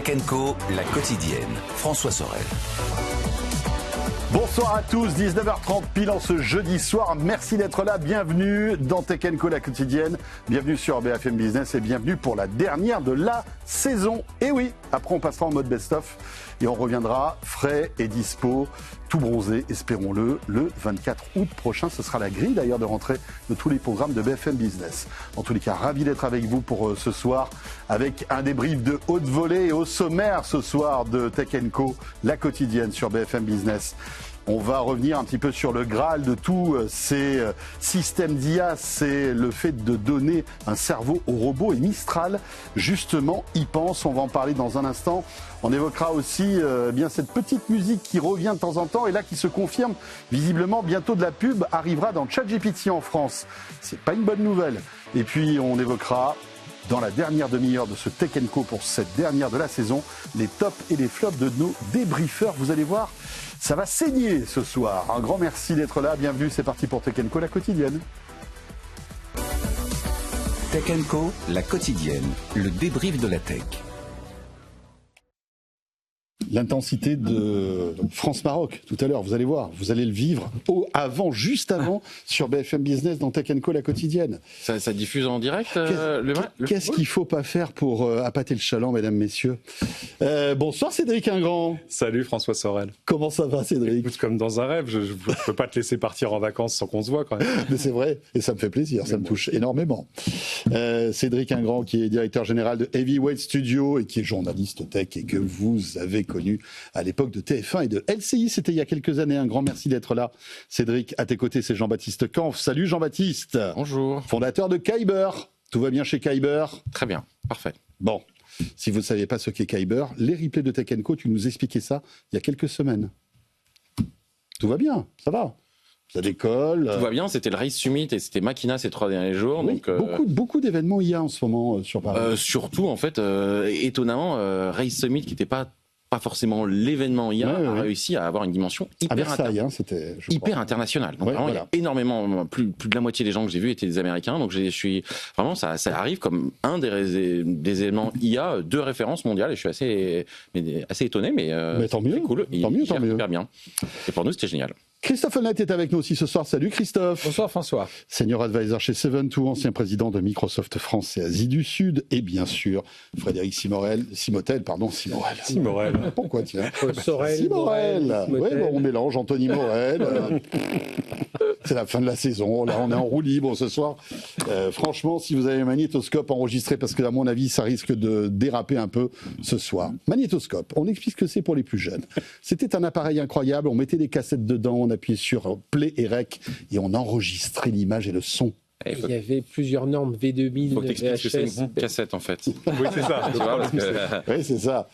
Tech&Co, la quotidienne. François Sorel. Bonsoir à tous, 19h30 pile en ce jeudi soir. Merci d'être là, bienvenue dans Tech&Co, la quotidienne. Bienvenue sur BFM Business et bienvenue pour la dernière de la saison. Et oui, après on passera en mode best-of et on reviendra frais et dispo, tout bronzé, espérons-le, le 24 août prochain. Ce sera la grille d'ailleurs de rentrée de tous les programmes de BFM Business. En tous les cas, ravi d'être avec vous pour ce soir avec un débrief de haute volée et au sommaire ce soir de Tech&Co, la quotidienne sur BFM Business. On va revenir un petit peu sur le Graal de tous ces systèmes d'IA, c'est le fait de donner un cerveau au robot et Mistral, justement, y pense. On va en parler dans un instant. On évoquera aussi bien cette petite musique qui revient de temps en temps et là qui se confirme. Visiblement, bientôt de la pub arrivera dans ChatGPT en France. C'est pas une bonne nouvelle. Et puis, on évoquera dans la dernière demi-heure de ce Tech&Co pour cette dernière de la saison, les tops et les flops de nos débriefeurs. Vous allez voir, ça va saigner ce soir. Un grand merci d'être là. Bienvenue, c'est parti pour Tech&Co, la quotidienne. Tech&Co, la quotidienne, le débrief de la tech. L'intensité de France-Maroc, tout à l'heure, vous allez voir, vous allez le vivre juste avant, sur BFM Business dans Tech&Co, la quotidienne. Ça diffuse en direct Qu'est-ce qu'il ne faut pas faire pour appâter le chaland, mesdames, messieurs. Bonsoir Cédric Ingrand. Salut François Sorel. Comment ça va Cédric? Écoute, comme dans un rêve, je ne peux pas te laisser partir en vacances sans qu'on se voit quand même. Mais c'est vrai, et ça me fait plaisir, ça me touche énormément. Cédric Ingrand, qui est directeur général de Heavyweight Studio et qui est journaliste tech et que vous avez connu à l'époque de TF1 et de LCI, c'était il y a quelques années. Un grand merci d'être là. Cédric, à tes côtés, c'est Jean-Baptiste Kampf. Salut Jean-Baptiste. Bonjour. Fondateur de Kyber. Tout va bien chez Kyber? Très bien, parfait. Bon, si vous ne saviez pas ce qu'est Kyber, les replays de Tech&Co, tu nous expliquais ça il y a quelques semaines. Tout va bien, ça va. Ça décolle. Tout va bien, c'était le Race Summit et c'était Makina ces 3 derniers jours. Oui, donc, beaucoup d'événements IA en ce moment sur Paris. Surtout, en fait, étonnamment, Race Summit, qui n'était pas forcément l'événement IA, a réussi à avoir une dimension hyper internationale. Donc vraiment, il y a énormément, plus de la moitié des gens que j'ai vus étaient des Américains. Donc je suis vraiment, ça arrive comme un des éléments IA de référence mondiale. Et je suis assez étonné, mais tant mieux, c'est cool. Tant mieux. Hyper bien. Et pour nous, c'était génial. Christophe Honnête est avec nous aussi ce soir. Salut Christophe. Bonsoir François. Senior advisor chez Seven2, ancien président de Microsoft France et Asie du Sud. Et bien sûr, Frédéric Simorel. Pourquoi tiens Simorel. Oui, bon, on mélange Anthony Morel. C'est la fin de la saison. Là, on est en roue libre ce soir. Franchement, si vous avez un magnétoscope enregistré, parce que à mon avis, ça risque de déraper un peu ce soir. Magnétoscope, on explique ce que c'est pour les plus jeunes. C'était un appareil incroyable. On mettait des cassettes dedans, on appuyait sur play et rec et on enregistrait l'image et le son. Il y avait plusieurs normes V2000, faut que t'expliques ce que c'est une cassette en fait. Oui, c'est ça. Oui, c'est ça.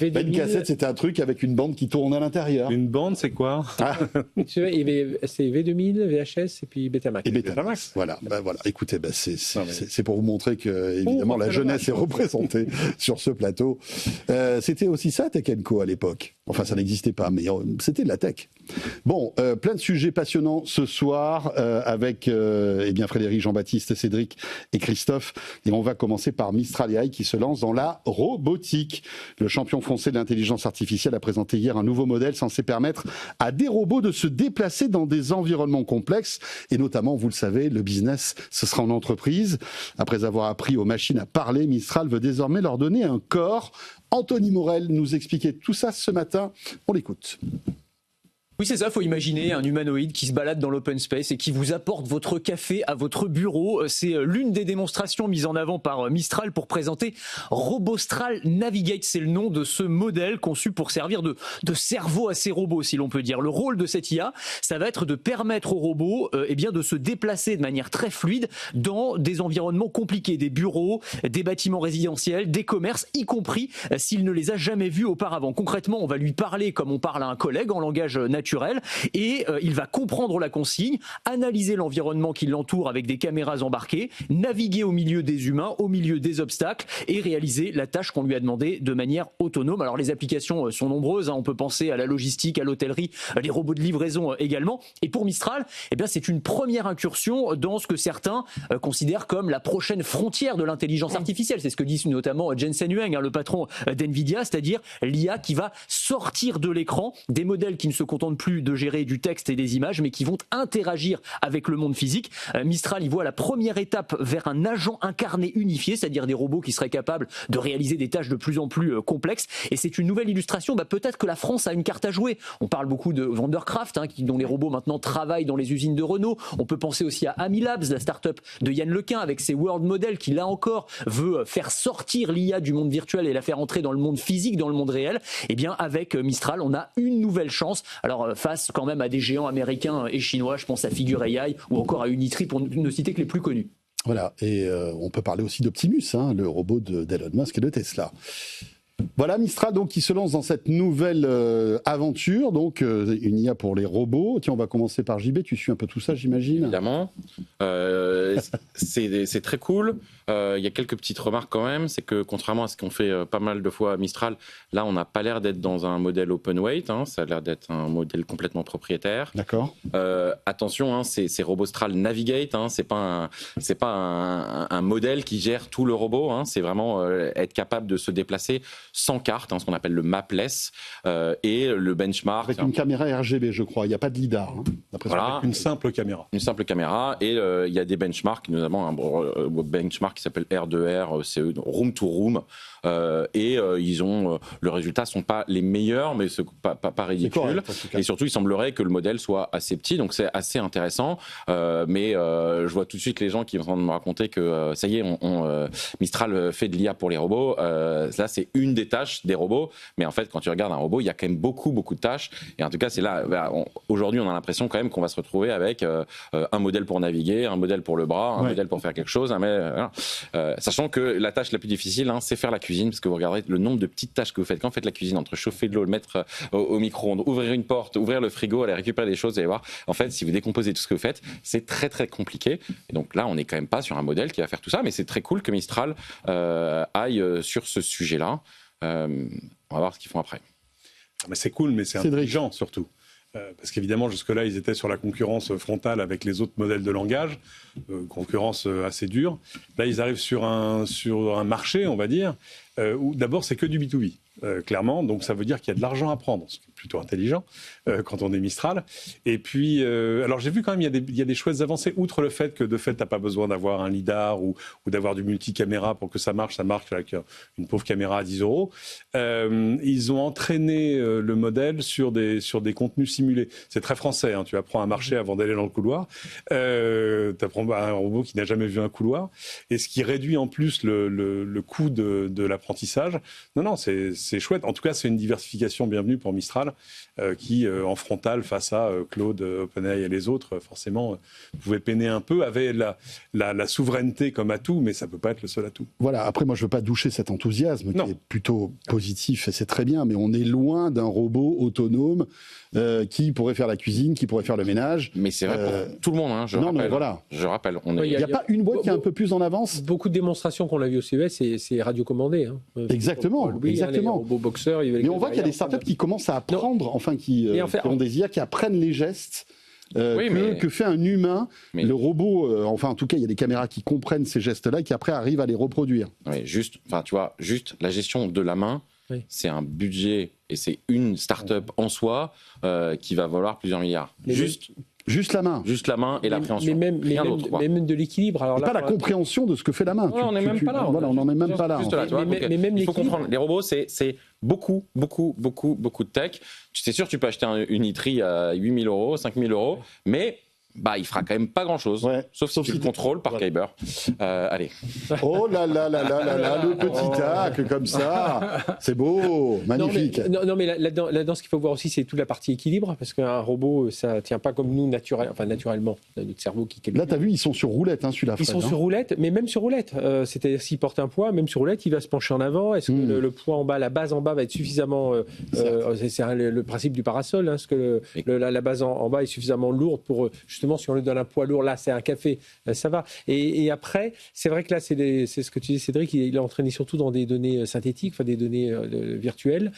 Une cassette, c'était un truc avec une bande qui tourne à l'intérieur. Une bande, c'est quoi? C'est V2000, VHS et puis Betamax. Et Betamax. Voilà. Écoutez, c'est pour vous montrer que évidemment la jeunesse est représentée sur ce plateau. C'était aussi ça Tech&Co à l'époque. Enfin, ça n'existait pas, mais c'était de la tech. Bon, plein de sujets passionnants ce soir avec Frédéric, Jean-Baptiste, Cédric et Christophe. Et on va commencer par Mistral AI qui se lance dans la robotique. Le champion français de l'intelligence artificielle a présenté hier un nouveau modèle censé permettre à des robots de se déplacer dans des environnements complexes. Et notamment, vous le savez, le business, ce sera en entreprise. Après avoir appris aux machines à parler, Mistral veut désormais leur donner un corps. Anthony Morel nous expliquait tout ça ce matin. On l'écoute. Oui, c'est ça, faut imaginer un humanoïde qui se balade dans l'open space et qui vous apporte votre café à votre bureau. C'est l'une des démonstrations mises en avant par Mistral pour présenter Robostral Navigate. C'est le nom de ce modèle conçu pour servir de cerveau à ces robots, si l'on peut dire. Le rôle de cette IA, ça va être de permettre aux robots de se déplacer de manière très fluide dans des environnements compliqués, des bureaux, des bâtiments résidentiels, des commerces, y compris s'il ne les a jamais vus auparavant. Concrètement, on va lui parler comme on parle à un collègue en langage naturel virtuelle et il va comprendre la consigne, analyser l'environnement qui l'entoure avec des caméras embarquées, naviguer au milieu des humains, au milieu des obstacles et réaliser la tâche qu'on lui a demandé de manière autonome. Alors les applications sont nombreuses, on peut penser à la logistique, à l'hôtellerie, les robots de livraison également. Et pour Mistral, c'est une première incursion dans ce que certains considèrent comme la prochaine frontière de l'intelligence artificielle. C'est ce que dit notamment Jensen Huang, le patron d'NVIDIA, c'est-à-dire l'IA qui va sortir de l'écran des modèles qui ne se contentent plus de gérer du texte et des images, mais qui vont interagir avec le monde physique. Mistral y voit la première étape vers un agent incarné unifié, c'est-à-dire des robots qui seraient capables de réaliser des tâches de plus en plus complexes. Et c'est une nouvelle illustration. Peut-être que la France a une carte à jouer. On parle beaucoup de Vandercraft, dont les robots maintenant travaillent dans les usines de Renault. On peut penser aussi à Amilabs, la start-up de Yann Lequin, avec ses World Models, qui là encore veut faire sortir l'IA du monde virtuel et la faire entrer dans le monde physique, dans le monde réel. Avec Mistral, on a une nouvelle chance. Alors face quand même à des géants américains et chinois, je pense à Figure AI ou encore à Unitree, pour ne citer que les plus connus. Voilà, et on peut parler aussi d'Optimus, le robot d'Elon Musk et de Tesla. Voilà Mistral donc qui se lance dans cette nouvelle aventure, donc une IA pour les robots. Tiens, on va commencer par JB, tu suis un peu tout ça j'imagine. Évidemment, c'est très cool. Il y a quelques petites remarques quand même, c'est que contrairement à ce qu'on fait pas mal de fois à Mistral, là on n'a pas l'air d'être dans un modèle open weight, ça a l'air d'être un modèle complètement propriétaire. D'accord. Attention, c'est Robostral Navigate, c'est pas un modèle qui gère tout le robot, c'est vraiment être capable de se déplacer sans carte, ce qu'on appelle le mapless, et le benchmark. Avec une caméra RGB, je crois, il n'y a pas de lidar. Voilà. Avec une simple caméra. Une simple caméra, et il y a des benchmarks, notamment un benchmark qui s'appelle R2R, c'est Room to Room, et ils ont le résultat sont pas les meilleurs, mais c'est pas ridicule. Et surtout, il semblerait que le modèle soit assez petit, donc c'est assez intéressant. Mais je vois tout de suite les gens qui vont me raconter que ça y est, Mistral fait de l'IA pour les robots. Là, c'est une des tâches des robots, mais en fait, quand tu regardes un robot, il y a quand même beaucoup de tâches. Et en tout cas, c'est là. Aujourd'hui, on a l'impression quand même qu'on va se retrouver avec un modèle pour naviguer, un modèle pour le bras, un modèle pour faire quelque chose. Sachant que la tâche la plus difficile, c'est faire la cuisine, parce que vous regardez le nombre de petites tâches que vous faites quand vous faites la cuisine, entre chauffer de l'eau, le mettre au micro-ondes, ouvrir une porte, ouvrir le frigo, aller récupérer des choses, vous allez voir. En fait, si vous décomposez tout ce que vous faites, c'est très très compliqué. Et donc là, on n'est quand même pas sur un modèle qui va faire tout ça, mais c'est très cool que Mistral aille sur ce sujet-là. On va voir ce qu'ils font après. Mais c'est cool, mais c'est intelligent surtout. Parce qu'évidemment, jusque-là, ils étaient sur la concurrence frontale avec les autres modèles de langage, concurrence assez dure. Là, ils arrivent sur un marché, on va dire, où d'abord, c'est que du B2B. Clairement, donc ça veut dire qu'il y a de l'argent à prendre, ce qui est plutôt intelligent quand on est Mistral. Et puis, alors j'ai vu quand même il y a des chouettes avancées, outre le fait que de fait t'as pas besoin d'avoir un lidar ou d'avoir du multicaméra pour que ça marche avec une pauvre caméra à 10 €. Ils ont entraîné le modèle sur des contenus simulés. C'est très français, tu apprends à marcher avant d'aller dans le couloir. T'apprends à un robot qui n'a jamais vu un couloir, et ce qui réduit en plus le coût de l'apprentissage. Non, c'est chouette. En tout cas, c'est une diversification bienvenue pour Mistral, qui, en frontal face à Claude, OpenAI et les autres, forcément, pouvait peiner un peu, avait la souveraineté comme atout, mais ça ne peut pas être le seul atout. Voilà, après, moi, je ne veux pas doucher cet enthousiasme qui est plutôt positif, et c'est très bien, mais on est loin d'un robot autonome qui pourrait faire la cuisine, qui pourrait faire le ménage. Mais c'est vrai pour tout le monde, je rappelle. Il n'y a pas une boîte qui est un peu plus en avance. Beaucoup de démonstrations qu'on a vues au CES, c'est radiocommandé. Exactement. Les robots boxeurs. Mais on voit qu'il y a des startups qui commencent à apprendre, qui ont des IA qui apprennent les gestes. Que fait un humain, le robot, en tout cas, il y a des caméras qui comprennent ces gestes-là et qui après arrivent à les reproduire. Oui, juste la gestion de la main, c'est un budget et c'est une start-up en soi qui va valoir plusieurs milliards. Juste la main. Juste la main et l'appréhension. Mais même de l'équilibre. Alors là, pas la compréhension de ce que fait la main. On n'en est même pas là. On n'en est même pas là. Il faut comprendre. Les robots, c'est beaucoup de tech. C'est sûr, tu peux acheter une Unitree à 8 000 €, 5 000 €, mais il fera quand même pas grand-chose, sauf si tu le contrôles par Kyber. Allez. Oh là là là là là là, le petit tac comme ça, c'est beau, magnifique. Non mais là-dedans, ce qu'il faut voir aussi, c'est toute la partie équilibre, parce qu'un robot, ça tient pas comme nous naturellement, notre cerveau qui calcule. Là, t'as vu, ils sont sur roulette, celui-là. Ils sont sur roulette, mais même sur roulette. C'est-à-dire s'il porte un poids, même sur roulette, il va se pencher en avant. Est-ce que le poids en bas, la base en bas va être suffisamment c'est le principe du parasol, est-ce que la base en bas est suffisamment lourde pour justement, si on lui donne un poids lourd, là c'est un café, ça va. Et après, c'est vrai que là c'est ce que tu dis, Cédric, il est entraîné surtout dans des données synthétiques, des données virtuelles.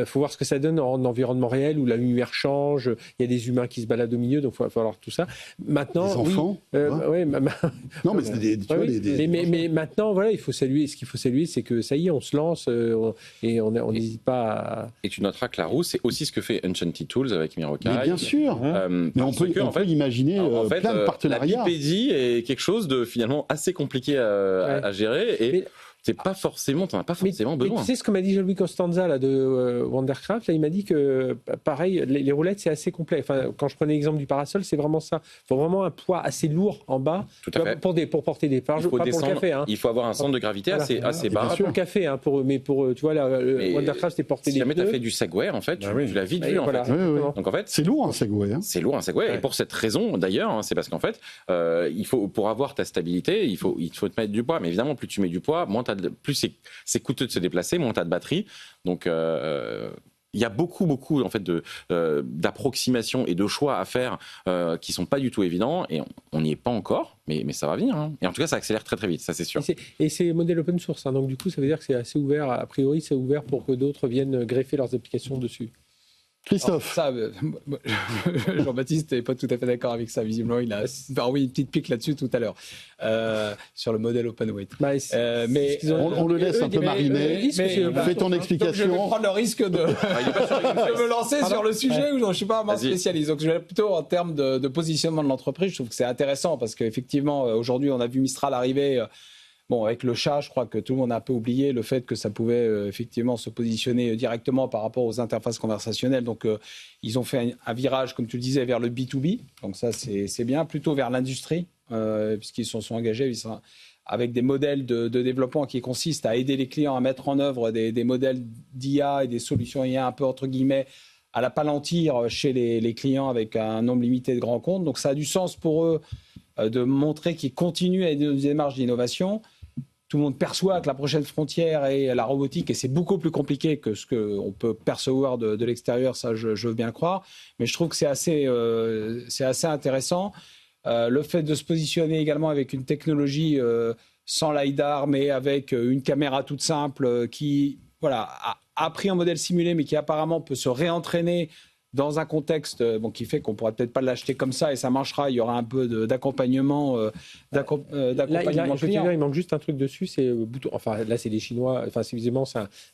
Faut voir ce que ça donne en environnement réel où la lumière change, il y a des humains qui se baladent au milieu, donc il faut voir tout ça. Maintenant, des enfants. Non, mais c'est mais maintenant, voilà, il faut saluer. Ce qu'il faut saluer, c'est que ça y est, on se lance et on n'hésite pas à... Et tu noteras que la roue, c'est aussi ce que fait Enchanted Tools avec Mirokai. Mais bien sûr. Mais on peut imaginer plein de partenariats. La bipédie est quelque chose de finalement assez compliqué à gérer et t'en as pas forcément besoin. Mais tu sais ce que m'a dit Jean-Louis Costanza là, de Wondercraft, là, il m'a dit que pareil, les roulettes c'est assez complet. Quand je prenais l'exemple du parasol, c'est vraiment ça. Il faut vraiment un poids assez lourd en bas pour porter des parts. Pas pour le café. Il faut avoir un centre de gravité assez bas. Pas pour le café, mais pour tu vois Wondercraft c'est porter des pneus. Si jamais tu as fait du Segway, en fait, tu l'as vite vu. Donc en fait, c'est lourd un Segway. C'est lourd un Segway. Et pour cette raison d'ailleurs, c'est parce qu'en fait, il faut pour avoir ta stabilité, il faut te mettre du poids. Mais évidemment, plus tu mets du poids, plus c'est coûteux de se déplacer, moins tu as de batterie. Donc il y a beaucoup en fait d'approximations et de choix à faire qui sont pas du tout évidents et on n'y est pas encore, mais ça va venir. Et en tout cas, ça accélère très très vite, ça c'est sûr. Et c'est modèle open source, donc du coup, ça veut dire que c'est assez ouvert. A priori, c'est ouvert pour que d'autres viennent greffer leurs applications dessus. Christophe. Jean-Baptiste n'est pas tout à fait d'accord avec ça, visiblement. Il a une petite pique là-dessus tout à l'heure, sur le modèle OpenWeight. Mais on le laisse un peu mariner. Fais ton explication. Donc je vais prendre le risque de me lancer sur le sujet où je ne suis pas un spécialiste. Donc je vais plutôt en termes de positionnement de l'entreprise. Je trouve que c'est intéressant parce qu'effectivement, aujourd'hui, on a vu Mistral arriver... avec le chat, je crois que tout le monde a un peu oublié le fait que ça pouvait effectivement se positionner directement par rapport aux interfaces conversationnelles. Donc, ils ont fait un virage, comme tu le disais, vers le B2B. Donc ça, c'est bien, plutôt vers l'industrie, puisqu'ils se sont engagés avec des modèles de développement qui consistent à aider les clients à mettre en œuvre des modèles d'IA et des solutions IA un peu entre guillemets à la palantir chez les clients avec un nombre limité de grands comptes. Donc ça a du sens pour eux de montrer qu'ils continuent à des démarches d'innovation. Tout le monde perçoit que la prochaine frontière est la robotique et c'est beaucoup plus compliqué que ce qu'on peut percevoir de l'extérieur, ça je veux bien croire. Mais je trouve que c'est assez intéressant. Le fait de se positionner également avec une technologie sans LiDAR, mais avec une caméra toute simple qui a pris un modèle simulé, mais qui apparemment peut se réentraîner dans un contexte qui fait qu'on ne pourra peut-être pas l'acheter comme ça et ça marchera, il y aura un peu d'accompagnement. Il manque juste un truc dessus, c'est le bouton. Enfin, là, c'est les Chinois. Enfin, c'est visiblement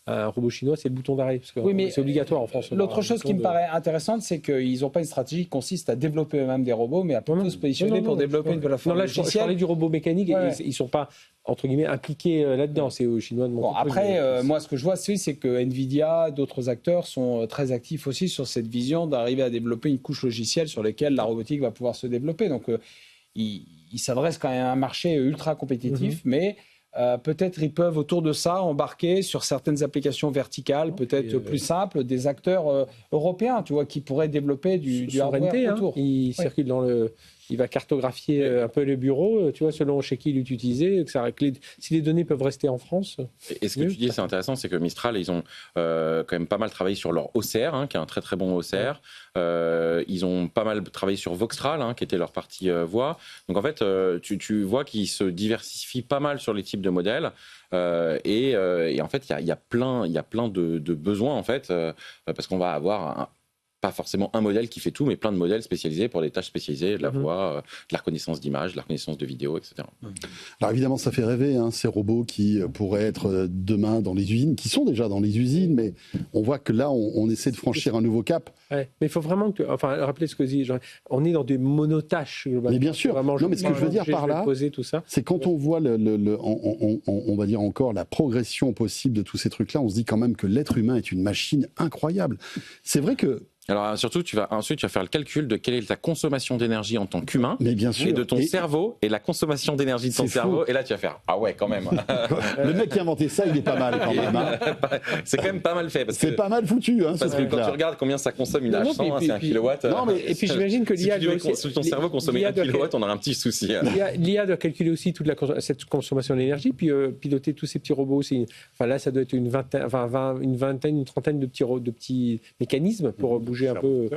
un robot chinois, c'est le bouton d'arrêt. Oui, mais c'est obligatoire en France. L'autre chose qui me paraît intéressante, c'est qu'ils n'ont pas une stratégie qui consiste à développer eux-mêmes des robots, mais à plutôt se positionner pour développer une plateforme logicielle. Je parlais du robot mécanique. Ils ne sont pas entre guillemets impliqués là-dedans. C'est aux Chinois de monter. Après, moi, ce que je vois, c'est que Nvidia, d'autres acteurs sont très actifs aussi sur cette vision d'arriver à développer une couche logicielle sur laquelle la robotique va pouvoir se développer. Donc, ils s'adressent quand même à un marché ultra compétitif, mais peut-être ils peuvent autour de ça embarquer sur certaines applications verticales, peut-être plus simples, des acteurs européens, tu vois, qui pourraient développer du hardware autour. Ils circulent dans le... Il va cartographier un peu les bureaux, tu vois, selon chez qui il est utilisé. Si les données peuvent rester en France. Et ce que tu dis, c'est intéressant, c'est que Mistral, ils ont quand même pas mal travaillé sur leur OCR, qui est un très très bon OCR. Ils ont pas mal travaillé sur Voxtral, qui était leur partie voix. Donc en fait, tu vois qu'ils se diversifient pas mal sur les types de modèles. Et en fait, il y a plein de besoins, en fait, parce qu'on va avoir pas forcément un modèle qui fait tout, mais plein de modèles spécialisés pour des tâches spécialisées, de la voix, de la reconnaissance d'image, de la reconnaissance de vidéo, etc. Alors évidemment, ça fait rêver, ces robots qui pourraient être demain dans les usines, qui sont déjà dans les usines, mais on voit que là, on essaie de franchir un nouveau cap. Ouais, mais il faut vraiment rappeler ce que je dis, on est dans des monotâches. Mais bien sûr, non, mais ce que je veux dire par là, c'est quand on voit on va dire encore la progression possible de tous ces trucs-là, on se dit quand même que l'être humain est une machine incroyable. C'est vrai que Alors surtout, ensuite tu vas faire le calcul de quelle est ta consommation d'énergie en tant qu'humain, mais bien sûr, et de ton cerveau et la consommation d'énergie de ton cerveau. Et là, tu vas faire ouais, quand même. Le mec qui a inventé ça, il est pas mal quand même. Hein. C'est quand même pas mal fait parce c'est pas mal foutu. Hein, parce que quand tu regardes combien ça consomme une H100, c'est 1 kilowatt. Non, mais et puis j'imagine que l'IA si ton cerveau consommait 1 kilowatt, on aurait un petit souci. L'IA doit calculer aussi toute cette consommation d'énergie, puis piloter tous ces petits robots. Enfin là, ça doit être une trentaine de petits mécanismes pour bouger un peu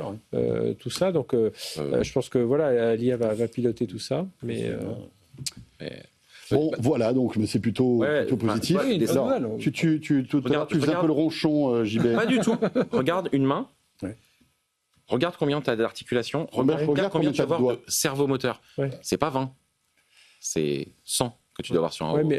tout ça. Donc, je pense que voilà, l'IA va piloter tout ça. Mais bon, voilà, donc mais c'est plutôt positif. Oui, alors, tu faisais un peu le ronchon, JB. Pas du tout. Regarde une main. Ouais. Regarde combien tu as d'articulation. Regarde combien tu vas avoir de cerveau moteur. Ouais. C'est pas 20. C'est 100 que tu dois avoir sur un robot.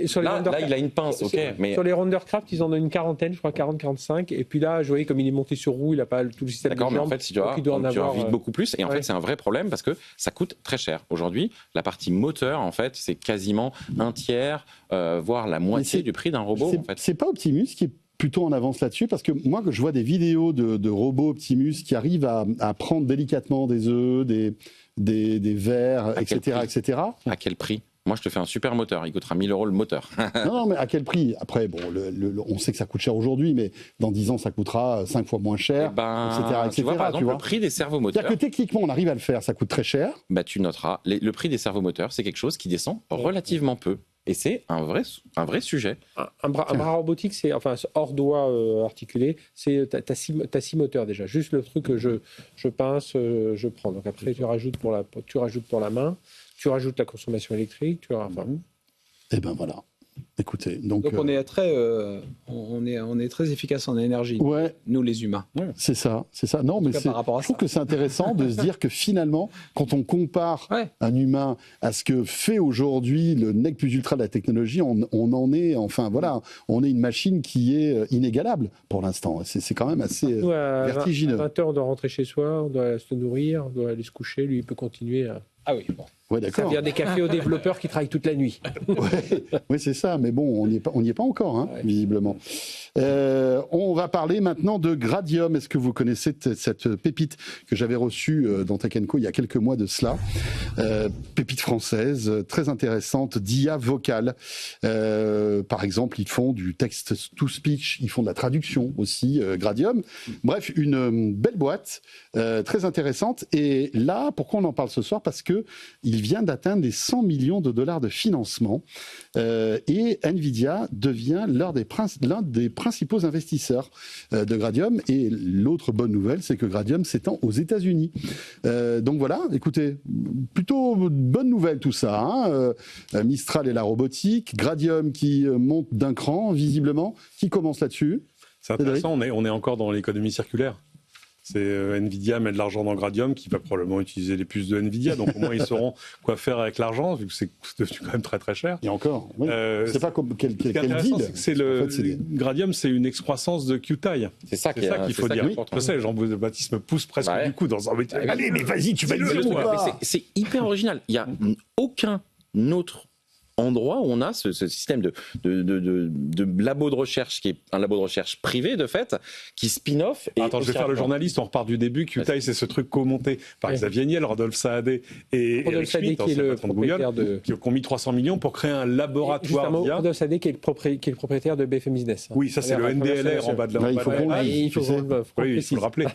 Sur les là, il a une pince, mais... Sur les Rondercraft, ils en ont une quarantaine, je crois 40-45. Et puis là, je voyais comme il est monté sur roue, il n'a pas tout le système de jambes. Mais en fait, tu dois en vite beaucoup plus. Et en fait, c'est un vrai problème parce que ça coûte très cher. Aujourd'hui, la partie moteur, en fait, c'est quasiment un tiers, voire la moitié du prix d'un robot. En fait. C'est pas Optimus qui est plutôt en avance là-dessus, parce que moi, je vois des vidéos de robots Optimus qui arrivent à prendre délicatement des œufs, des vers, etc. À quel prix ? Moi, je te fais un super moteur. Il coûtera 1 000 € le moteur. non, mais à quel prix ? Après, bon, on sait que ça coûte cher aujourd'hui, mais dans 10 ans, ça coûtera 5 fois moins cher, etc. Tu vois, par exemple, le prix des servomoteurs. C'est-à-dire que techniquement, on arrive à le faire, ça coûte très cher. Tu noteras, le prix des servomoteurs, c'est quelque chose qui descend relativement peu. Et c'est un vrai sujet. Un bras robotique, c'est hors doigt articulé, t'as 6 moteurs déjà. Juste le truc que je pince, je prends. Donc après, tu rajoutes pour la main. Tu rajoutes la consommation électrique, Et ben voilà. Écoutez, donc on est très efficace en énergie, nous les humains. Ouais. C'est ça. Non, mais je trouve que c'est intéressant de se dire que finalement, quand on compare un humain à ce que fait aujourd'hui le nec plus ultra de la technologie, on est une machine qui est inégalable pour l'instant. C'est quand même assez vertigineux. À 20h, on doit rentrer chez soi, on doit se nourrir, on doit aller se coucher. Lui, il peut continuer à... Ah oui, bon. Ouais, d'accord. Servir des cafés aux développeurs qui travaillent toute la nuit. Oui, c'est ça. Mais bon, on n'y est pas encore, visiblement. On va parler maintenant de Gradium. Est-ce que vous connaissez cette pépite que j'avais reçue dans Tech & Co il y a quelques mois de cela, pépite française, très intéressante, d'IA vocale. Par exemple, ils font du text-to-speech, ils font de la traduction aussi, Gradium. Bref, une belle boîte, très intéressante. Et là, pourquoi on en parle ce soir ? Parce que il vient d'atteindre les 100 millions de dollars de financement et Nvidia devient l'un des principaux investisseurs de Gradium. Et l'autre bonne nouvelle, c'est que Gradium s'étend aux États-Unis. Donc voilà, écoutez, plutôt bonne nouvelle tout ça. Mistral et la robotique, Gradium qui monte d'un cran, visiblement. Qui commence là-dessus ? C'est intéressant, on est encore dans l'économie circulaire. C'est Nvidia met de l'argent dans Gradium qui va probablement utiliser les puces de Nvidia, donc au moins ils sauront quoi faire avec l'argent vu que c'est devenu quand même très très cher. Et encore, oui. C'est pas quel deal. Gradium, c'est une excroissance de QTI. C'est ça qu'il faut dire. Je sais, Jean-Baptiste me pousse presque du coup dans un. Allez, mais vas-y, tu vas le dire. C'est hyper original. Il y a aucun autre endroit où on a ce système de labo de recherche qui est un labo de recherche privé de fait, qui spin-off. Attends, je vais faire le journaliste, on repart du début. QTI, c'est ce truc co-monté par Xavier Niel, Rodolphe Saadé et Eric Schmidt, qui est le propriétaire qui ont mis 300 millions pour créer un laboratoire d'IA. Rodolphe Saadé qui est le propriétaire de BFM Business. Oui, ça c'est le NDLR en bas de la il faut le rappeler.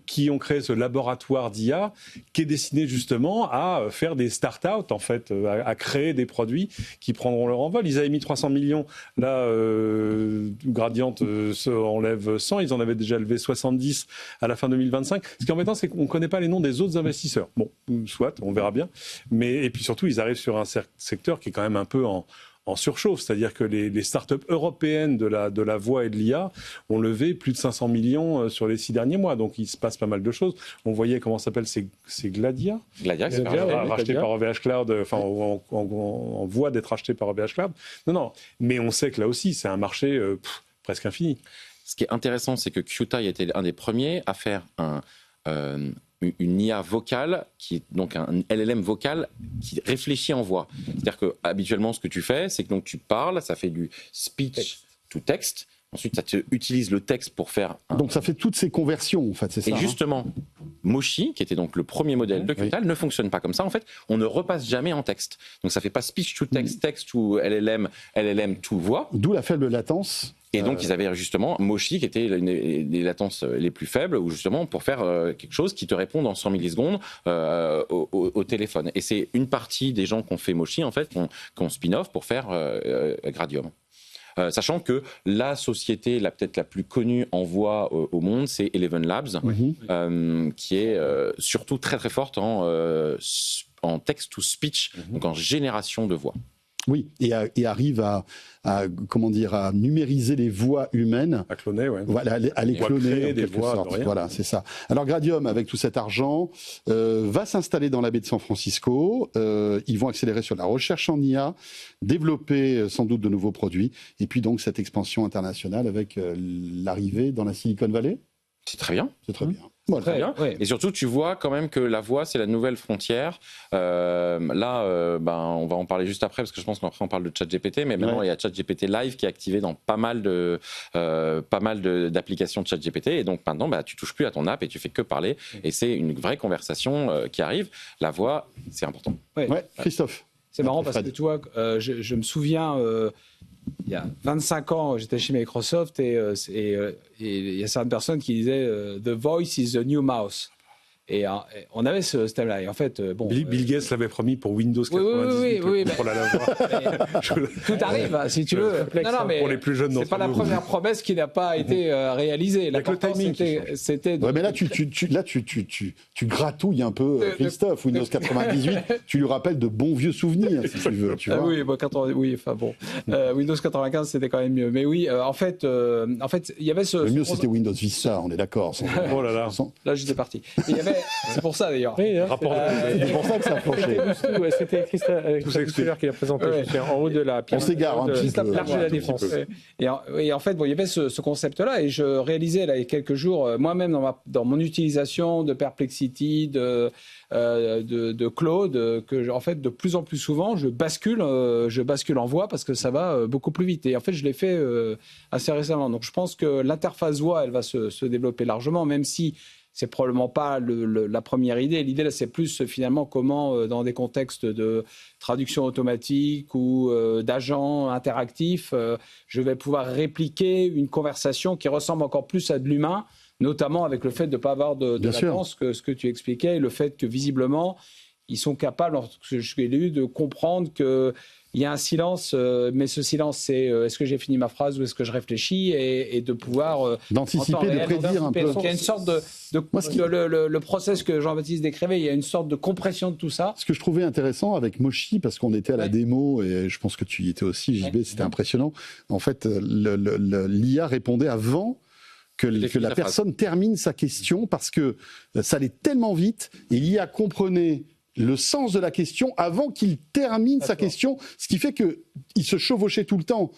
Qui ont créé ce laboratoire d'IA qui est destiné justement à faire des start-out en fait, à créer des produits qui prendront leur envol. Ils avaient mis 300 millions, là, Gradiant enlève 100, ils en avaient déjà levé 70 à la fin 2025. Ce qui est embêtant, c'est qu'on ne connaît pas les noms des autres investisseurs. Bon, soit, on verra bien. Et puis surtout, ils arrivent sur un secteur qui est quand même un peu en surchauffe, c'est-à-dire que les startups européennes de la voix et de l'IA ont levé plus de 500 millions sur les 6 derniers mois, donc il se passe pas mal de choses. On voyait comment ça s'appelle, c'est Gladia, racheté par OVH Cloud, enfin en voie d'être racheté par OVH Cloud. Non, mais on sait que là aussi c'est un marché presque infini. Ce qui est intéressant, c'est que QTI était un des premiers à faire une IA vocale, qui est donc un LLM vocal qui réfléchit en voix. C'est-à-dire que habituellement, ce que tu fais, c'est que donc tu parles, ça fait du speech to text. Ensuite, ça utilise le texte pour faire... Donc ça fait toutes ces conversions, en fait, c'est ça. Et justement, Moshi, qui était donc le premier modèle de Qtile, ne fonctionne pas comme ça. En fait, on ne repasse jamais en texte. Donc ça ne fait pas speech to text, text to LLM, LLM to voix. D'où la faible latence. Et donc, ils avaient justement Moshi, qui était les latences les plus faibles, ou justement pour faire quelque chose qui te répond dans 100 millisecondes au téléphone. Et c'est une partie des gens qui ont fait Moshi, en fait, qui ont spin-off pour faire Gradium. Sachant que la société peut-être la plus connue en voix au monde, c'est Eleven Labs, qui est surtout très très forte en text-to-speech, donc en génération de voix. Oui, et arrive à numériser les voix humaines. À cloner, ouais. Voilà, à les cloner en des quelque voix, sorte. Voilà, c'est ça. Alors Gradium, avec tout cet argent, va s'installer dans la baie de San Francisco. Ils vont accélérer sur la recherche en IA, développer sans doute de nouveaux produits, et puis donc cette expansion internationale avec l'arrivée dans la Silicon Valley. C'est très bien. C'est très bien. Voilà. Très bien. Ouais. Et surtout, tu vois quand même que la voix, c'est la nouvelle frontière. On va en parler juste après, parce que je pense qu'après on parle de ChatGPT, mais maintenant il y a ChatGPT Live qui est activé dans pas mal d'applications de ChatGPT, et donc maintenant tu touches plus à ton app et tu fais que parler, et c'est une vraie conversation qui arrive. La voix, c'est important. Ouais. Christophe. C'est marrant parce que tu vois, je me souviens. Il y a 25 ans, j'étais chez Microsoft et il y a certaines personnes qui disaient « The voice is the new mouse ». Et on avait ce thème-là. Et en fait, Bill Gates l'avait promis pour Windows 98, pour la voix. Tout arrive, si tu veux. Non, mais pour les plus jeunes d'entre nous. C'est pas la première promesse qui n'a pas été réalisée. Avec le timing, c'était. Ouais, mais là, tu gratouilles un peu Christophe. Windows 98, tu lui rappelles de bons vieux souvenirs, si tu veux. Tu vois. Windows 95, c'était quand même mieux. Mais oui, en fait, il y avait ce. Le mieux, c'était Windows Vista, on est d'accord. Oh là là. Là, j'étais parti. Il y avait. C'est pour ça d'ailleurs. Oui, c'est pour ça que ça a flanché. C'était Christophe qui l'a présenté. En haut de la pyramide. On s'égare un petit peu. L'arche de la défense. Et en fait, il y avait ce concept-là, et je réalisais là, il y a quelques jours, moi-même dans mon utilisation de Perplexity, de Claude, que en fait de plus en plus souvent je bascule en voix parce que ça va beaucoup plus vite. Et en fait, je l'ai fait assez récemment. Donc, je pense que l'interface voix, elle va se développer largement, même si c'est probablement pas la première idée. L'idée, là, c'est plus finalement comment, dans des contextes de traduction automatique ou d'agents interactifs, je vais pouvoir répliquer une conversation qui ressemble encore plus à de l'humain, notamment avec le fait de ne pas avoir de latence, ce que tu expliquais, et le fait que visiblement, ils sont capables, lorsque je l'ai lu, de comprendre que il y a un silence, mais ce silence, c'est est-ce que j'ai fini ma phrase ou est-ce que je réfléchis, et de pouvoir d'anticiper, de prédire un peu. Donc, il y a une sorte le process que Jean-Baptiste décrivait, il y a une sorte de compression de tout ça. Ce que je trouvais intéressant avec Moshi, parce qu'on était à la démo, et je pense que tu y étais aussi, JB, c'était impressionnant. En fait, l'IA répondait avant que la personne termine sa question, parce que ça allait tellement vite, et l'IA comprenait le sens de la question avant qu'il termine sa question, ce qui fait qu'il se chevauchait tout le temps,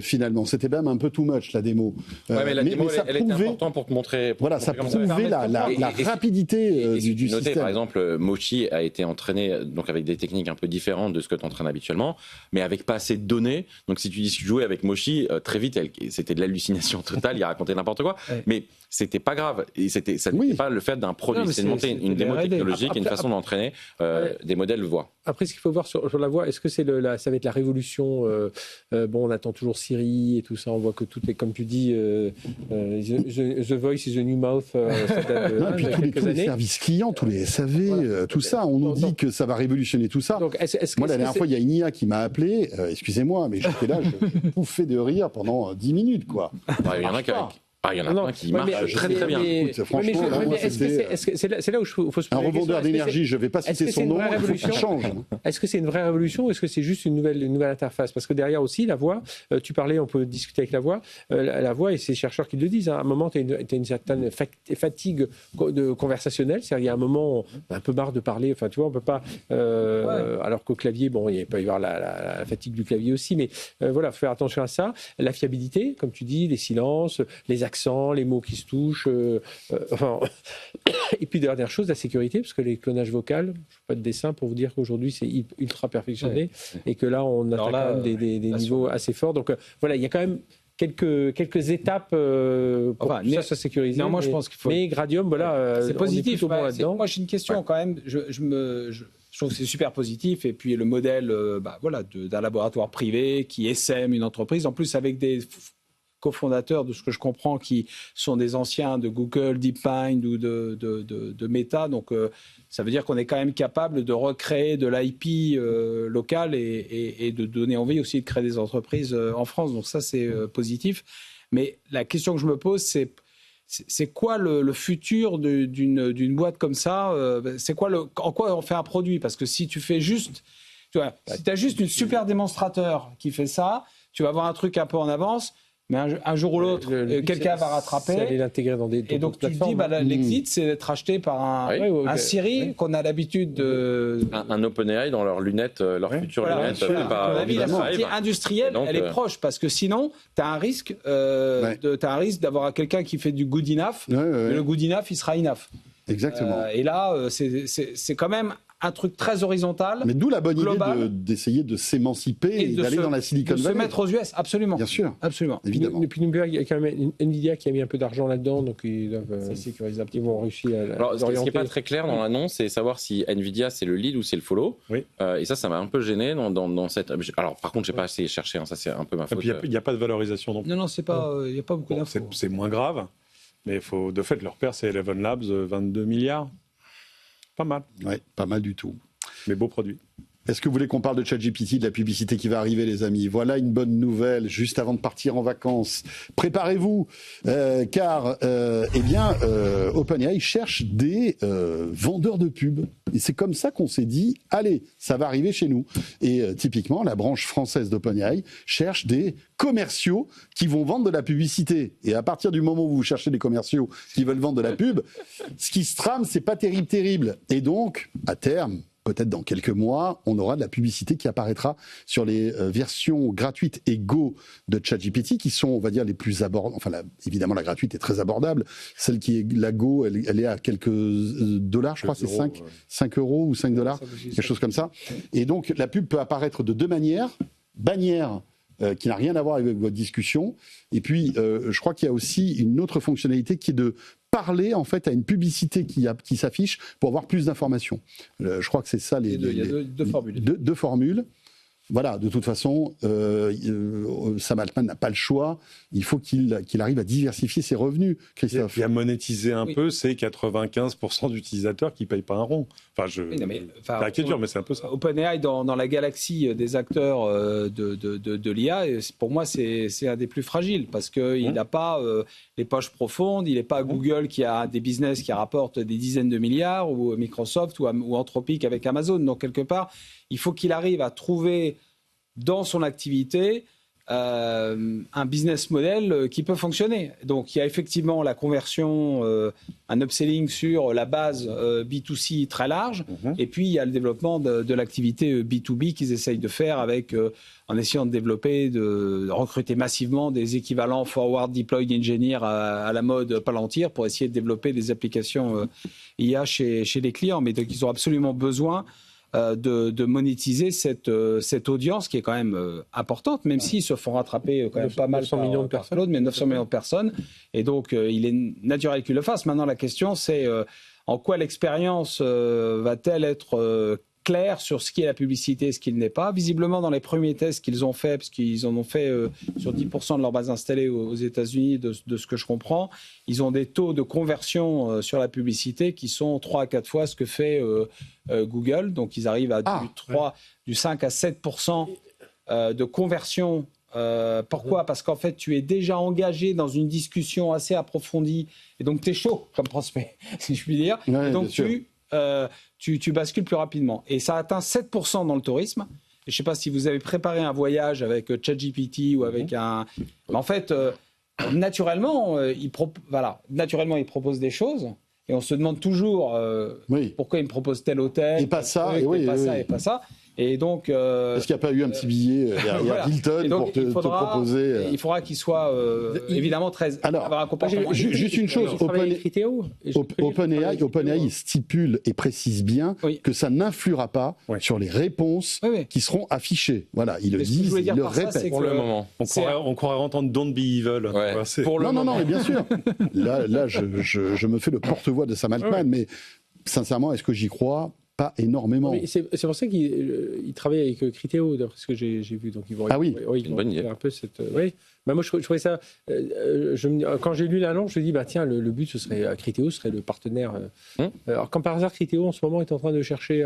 finalement. C'était même un peu too much, la démo. Mais la démo, elle était importante pour te montrer... Voilà, ça prouvait la rapidité du système. Par exemple, Moshi a été entraîné donc avec des techniques un peu différentes de ce que tu entraînes habituellement, mais avec pas assez de données. Donc si tu jouais avec Moshi, très vite, c'était de l'hallucination totale, il racontait n'importe quoi. Mais c'était pas grave. Et ça n'était pas le fait d'un produit. C'était de monter une démo technologique et une façon d'entraîner des modèles voix. Après, ce qu'il faut voir sur la voix, est-ce que ça va être la révolution on attend toujours Siri et tout ça. On voit que tout est, comme tu dis, the voice is the new mouth. Ça date et puis tous les services clients, tous les SAV, tout ça. On nous dit que ça va révolutionner tout ça. Donc, moi, la dernière fois, il y a une IA qui m'a appelé. Excusez-moi, mais j'étais là, je pouffais de rire pendant 10 minutes, quoi. Il y en a il y en a un qui marche très très bien. Franchement, c'est là où il faut se poser un revendeur d'énergie, je ne vais pas citer son nom, il faut qu'il change. Est-ce que c'est une vraie révolution ou est-ce que c'est juste une nouvelle interface? Parce que derrière aussi, la voix, tu parlais, on peut discuter avec la voix, et c'est les chercheurs qui le disent, à un moment, tu as une certaine fatigue conversationnelle, c'est-à-dire il y a un moment, on a un peu marre de parler, enfin tu vois, on ne peut pas... Alors qu'au clavier, il peut y avoir la fatigue du clavier aussi, mais voilà, il faut faire attention à ça. La fiabilité, comme tu dis, les silences, les accents, les mots qui se touchent. Et puis, dernière chose, la sécurité, parce que les clonages vocaux, je ne fais pas de dessin pour vous dire qu'aujourd'hui, c'est ultra perfectionné et que là, on atteint quand même des niveaux assez forts. Donc, voilà, il y a quand même quelques étapes pour ça sécuriser. Non, moi je pense qu'il faut. Mais Gradium, voilà, c'est positif. Bon là-dedans. Moi j'ai une question quand même. Je trouve que c'est super positif. Et puis le modèle, d'un laboratoire privé qui essaime une entreprise, en plus avec des cofondateurs, de ce que je comprends, qui sont des anciens de Google, DeepMind ou de Meta. Donc, ça veut dire qu'on est quand même capable de recréer de l'IP local et de donner envie aussi de créer des entreprises en France. Donc, ça, c'est positif. Mais la question que je me pose, c'est quoi le futur d'une boîte comme ça ? C'est quoi en quoi on fait un produit ? Parce que si tu fais juste... si tu as juste une super démonstrateur qui fait ça, tu vas avoir un truc un peu en avance... Mais un jour ou l'autre, quelqu'un va rattraper. C'est l'intégrer dans des et donc tu te dis, l'exit, c'est d'être acheté par un Siri qu'on a l'habitude de... Un OpenAI dans leurs lunettes, leurs futures lunettes. La sortie industrielle, elle est proche, parce que sinon, tu as un risque d'avoir quelqu'un qui fait du good enough, mais le good enough, il sera enough. Exactement. Et là, c'est quand même un truc très horizontal. Mais d'où la bonne idée d'essayer de s'émanciper et d'aller dans la Silicon Valley. De se mettre aux US, absolument. Bien sûr. Absolument. Évidemment. Et puis n'oubliez pas, il y a quand même Nvidia qui a mis un peu d'argent là-dedans, donc ils doivent. C'est sécurisable. Ils vont réussir à Alors, ce qui n'est pas très clair dans l'annonce, c'est savoir si Nvidia c'est le lead ou c'est le follow. Oui. Et ça m'a un peu gêné dans cette. Alors, par contre, j'ai pas assez cherché. Ça, c'est un peu ma faute. Il n'y a pas de valorisation non plus. Non, c'est pas. Il n'y a pas beaucoup d'infos. C'est moins grave, mais de fait, leur père, c'est Eleven Labs, 22 milliards. Pas mal. Oui, pas mal du tout. Mais beau produit. Est-ce que vous voulez qu'on parle de ChatGPT, de la publicité qui va arriver, les amis ? Voilà une bonne nouvelle, juste avant de partir en vacances. Préparez-vous, car OpenAI cherche des vendeurs de pubs. Et c'est comme ça qu'on s'est dit, allez, ça va arriver chez nous. Et typiquement, la branche française d'OpenAI cherche des commerciaux qui vont vendre de la publicité. Et à partir du moment où vous cherchez des commerciaux qui veulent vendre de la pub, ce qui se trame, c'est pas terrible. Et donc, à terme, peut-être dans quelques mois, on aura de la publicité qui apparaîtra sur les versions gratuites et Go de ChatGPT, qui sont, on va dire, les plus abordables. Enfin, évidemment, la gratuite est très abordable. Celle qui est la Go, elle est à quelques dollars, je crois, c'est 5 euros ou 5 dollars, quelque chose comme ça. Et donc, la pub peut apparaître de deux manières. Bannière qui n'a rien à voir avec votre discussion. Et puis, je crois qu'il y a aussi une autre fonctionnalité qui est de parler en fait à une publicité qui s'affiche pour avoir plus d'informations. Je crois que c'est ça il y a deux formules. Deux formules. Voilà, de toute façon, Sam Altman n'a pas le choix. Il faut qu'il arrive à diversifier ses revenus, Christophe. Et à monétiser un peu ces 95% d'utilisateurs qui ne payent pas un rond. C'est dur, mais c'est un peu ça. OpenAI, dans la galaxie des acteurs de l'IA, pour moi, c'est un des plus fragiles parce qu'il n'a pas les poches profondes. Il n'est pas Google qui a des business qui rapportent des dizaines de milliards, ou Microsoft ou Anthropic avec Amazon. Donc, quelque part, il faut qu'il arrive à trouver dans son activité un business model qui peut fonctionner. Donc il y a effectivement la conversion, un upselling sur la base B2C très large, et puis il y a le développement de l'activité B2B qu'ils essayent de faire en essayant de développer, de recruter massivement des équivalents forward deployed engineers à la mode Palantir pour essayer de développer des applications IA chez les clients. Mais donc ils ont absolument besoin de monétiser cette audience qui est quand même importante, même s'ils se font rattraper quand même pas mal par millions de personnes. Claude, mais 900 millions de personnes. Et donc, il est naturel qu'ils le fassent. Maintenant, la question, c'est en quoi l'expérience va-t-elle être clair sur ce qui est la publicité et ce qui ne l'est pas. Visiblement, dans les premiers tests qu'ils ont fait, parce qu'ils en ont fait sur 10% de leur base installée aux États-Unis, de ce que je comprends, ils ont des taux de conversion sur la publicité qui sont 3 à 4 fois ce que fait Google. Donc, ils arrivent à du 5 à 7% de conversion. Pourquoi ? Parce qu'en fait, tu es déjà engagé dans une discussion assez approfondie et donc tu es chaud comme prospect, si je puis dire. Ouais, et donc, tu bascules plus rapidement. Et ça atteint 7% dans le tourisme. Et je ne sais pas si vous avez préparé un voyage avec ChatGPT ou avec un... Mais en fait, naturellement, il propose des choses. Et on se demande toujours pourquoi il me propose tel hôtel. Et pas ça. Et pas ça. Et donc, est-ce qu'il n'y a pas eu un petit billet derrière Hilton pour te proposer Il faudra qu'il soit évidemment avoir un comportement. Juste une chose, OpenAI stipule et précise bien que ça n'influera pas sur les réponses qui seront affichées. Voilà, ils le disent, ils le répètent. Pour le moment. On croirait entendre Don't Be Evil. Non, mais bien sûr. Là, je me fais le porte-voix de Sam Altman, mais sincèrement, est-ce que j'y crois ? Pas énormément. C'est pour ça qu'ils travaillent avec Criteo, d'après ce que j'ai vu. Donc ils vont, ils vont faire un peu cette. Bah moi, je trouvais ça. Quand j'ai lu l'annonce, je me dis tiens, le but ce serait Criteo serait le partenaire. Alors quand par hasard Criteo en ce moment est en train de chercher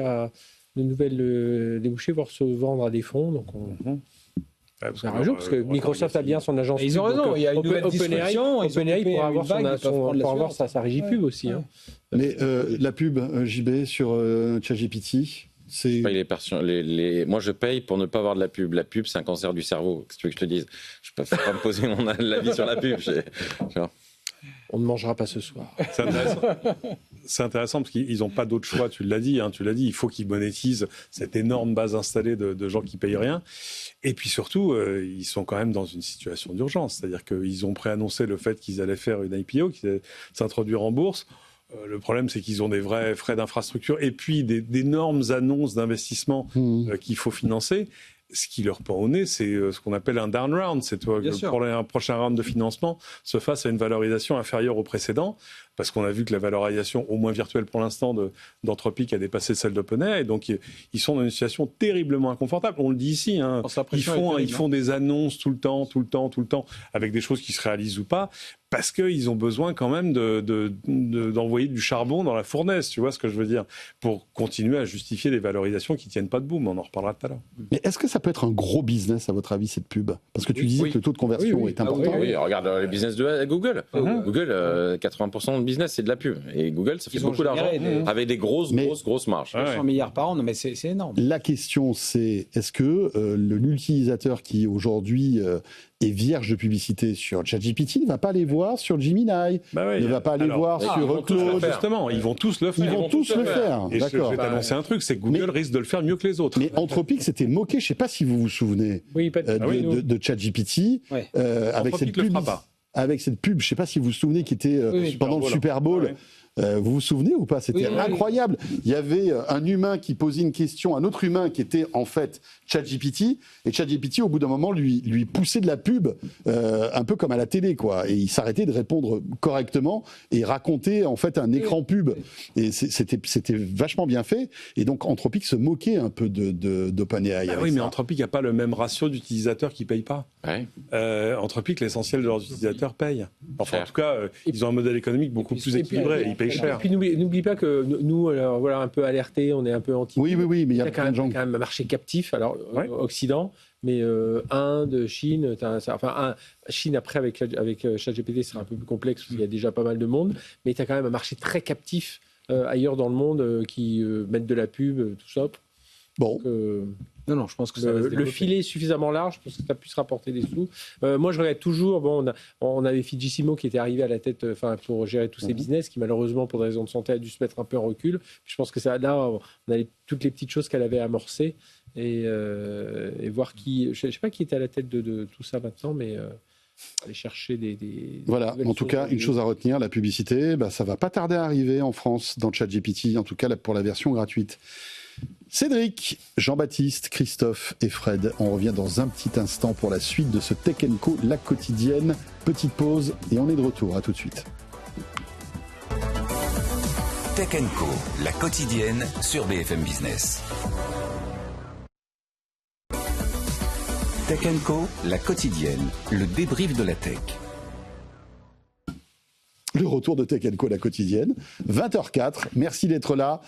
de nouvelles débouchés, voire se vendre à des fonds, donc parce que Microsoft a bien son agence. Ils ont raison, il y a une nouvelle discussion. OpenAI pourra avoir sa régie pub aussi. Mais la pub, JB, sur ChatGPT, c'est... Moi, je paye pour ne pas avoir de la pub. La pub, c'est un cancer du cerveau. Qu'est-ce que tu veux que je te dise ? Je ne peux pas me poser mon avis sur la pub. On ne mangera pas ce soir. C'est intéressant parce qu'ils n'ont pas d'autre choix, tu l'as dit, il faut qu'ils monétisent cette énorme base installée de gens qui ne payent rien. Et puis surtout, ils sont quand même dans une situation d'urgence, c'est-à-dire qu'ils ont préannoncé le fait qu'ils allaient faire une IPO, qu'ils allaient s'introduire en bourse. Le problème, c'est qu'ils ont des vrais frais d'infrastructure et puis d'énormes annonces d'investissement qu'il faut financer. Ce qui leur pend au nez, c'est ce qu'on appelle un down round. C'est que pour un prochain round de financement se fasse à une valorisation inférieure au précédent, parce qu'on a vu que la valorisation, au moins virtuelle pour l'instant, d'Anthropic a dépassé celle d'OpenAI. Et donc, ils sont dans une situation terriblement inconfortable. On le dit ici, ils font des annonces tout le temps, avec des choses qui se réalisent ou pas, parce qu'ils ont besoin quand même d'envoyer du charbon dans la fournaise, tu vois ce que je veux dire, pour continuer à justifier des valorisations qui ne tiennent pas debout, mais on en reparlera tout à l'heure. Mais est-ce que ça peut être un gros business, à votre avis, cette pub ? Parce que tu disais que le taux de conversion est important. Oui, regarde le business de Google. Google, 80% de business, c'est de la pub. Et Google, ça fait beaucoup d'argent, avec des grosses marges. 100 milliards par an, mais c'est énorme. La question, c'est, est-ce que l'utilisateur qui, aujourd'hui, est vierge de publicité sur ChatGPT ne va pas aller voir sur Gemini, ne va pas aller voir sur Claude. Justement, ils vont tous le faire. Ils vont tous le faire. Et je vais t'annoncer un truc, c'est que Google risque de le faire mieux que les autres. Mais Anthropic s'était moqué, je ne sais pas si vous vous souvenez, de ChatGPT, avec cette pub. Avec cette pub, je ne sais pas si vous vous souvenez, qui était pendant le Super Bowl. Vous vous souvenez ou pas ? C'était incroyable. Il y avait un humain qui posait une question à un autre humain qui était en fait ChatGPT, et ChatGPT au bout d'un moment lui poussait de la pub un peu comme à la télé, quoi. Et il s'arrêtait de répondre correctement et racontait en fait un écran pub. Et c'était vachement bien fait. Et donc Anthropic se moquait un peu d'OpenAI. Mais Anthropic n'a pas le même ratio d'utilisateurs qui ne payent pas. Anthropic, l'essentiel de leurs utilisateurs payent. Enfin, en tout cas, ils ont un modèle économique beaucoup plus équilibré. Ils payent cher. Et puis n'oublie pas que nous, voilà, un peu alertés, on est un peu anti. Oui, mais il y a quand même un marché captif. Alors Occident, mais Inde, Chine, Chine après avec ChatGPT, c'est un peu plus complexe parce qu'il y a déjà pas mal de monde, mais tu as quand même un marché très captif ailleurs dans le monde qui mettent de la pub, tout ça. Bon. Non, je pense que le filet est suffisamment large pour que ça puisse rapporter des sous. Moi, je regarde toujours. On avait Fidjissimo qui était arrivé à la tête, pour gérer tous ces business, qui malheureusement, pour des raisons de santé, a dû se mettre un peu en recul. Puis, je pense que là, on a toutes les petites choses qu'elle avait amorcées et voir qui. Je ne sais pas qui était à la tête de tout ça maintenant, mais. Aller chercher des voilà, en tout cas, une chose à retenir, la publicité, ça va pas tarder à arriver en France dans ChatGPT, en tout cas pour la version gratuite. Cédric, Jean-Baptiste, Christophe et Fred, on revient dans un petit instant pour la suite de ce Tech & Co, la quotidienne. Petite pause et on est de retour, à tout de suite. Tech & Co, la quotidienne sur BFM Business. Tech & Co, la quotidienne, le débrief de la tech. Le retour de Tech & Co, la quotidienne, 20h04, merci d'être là.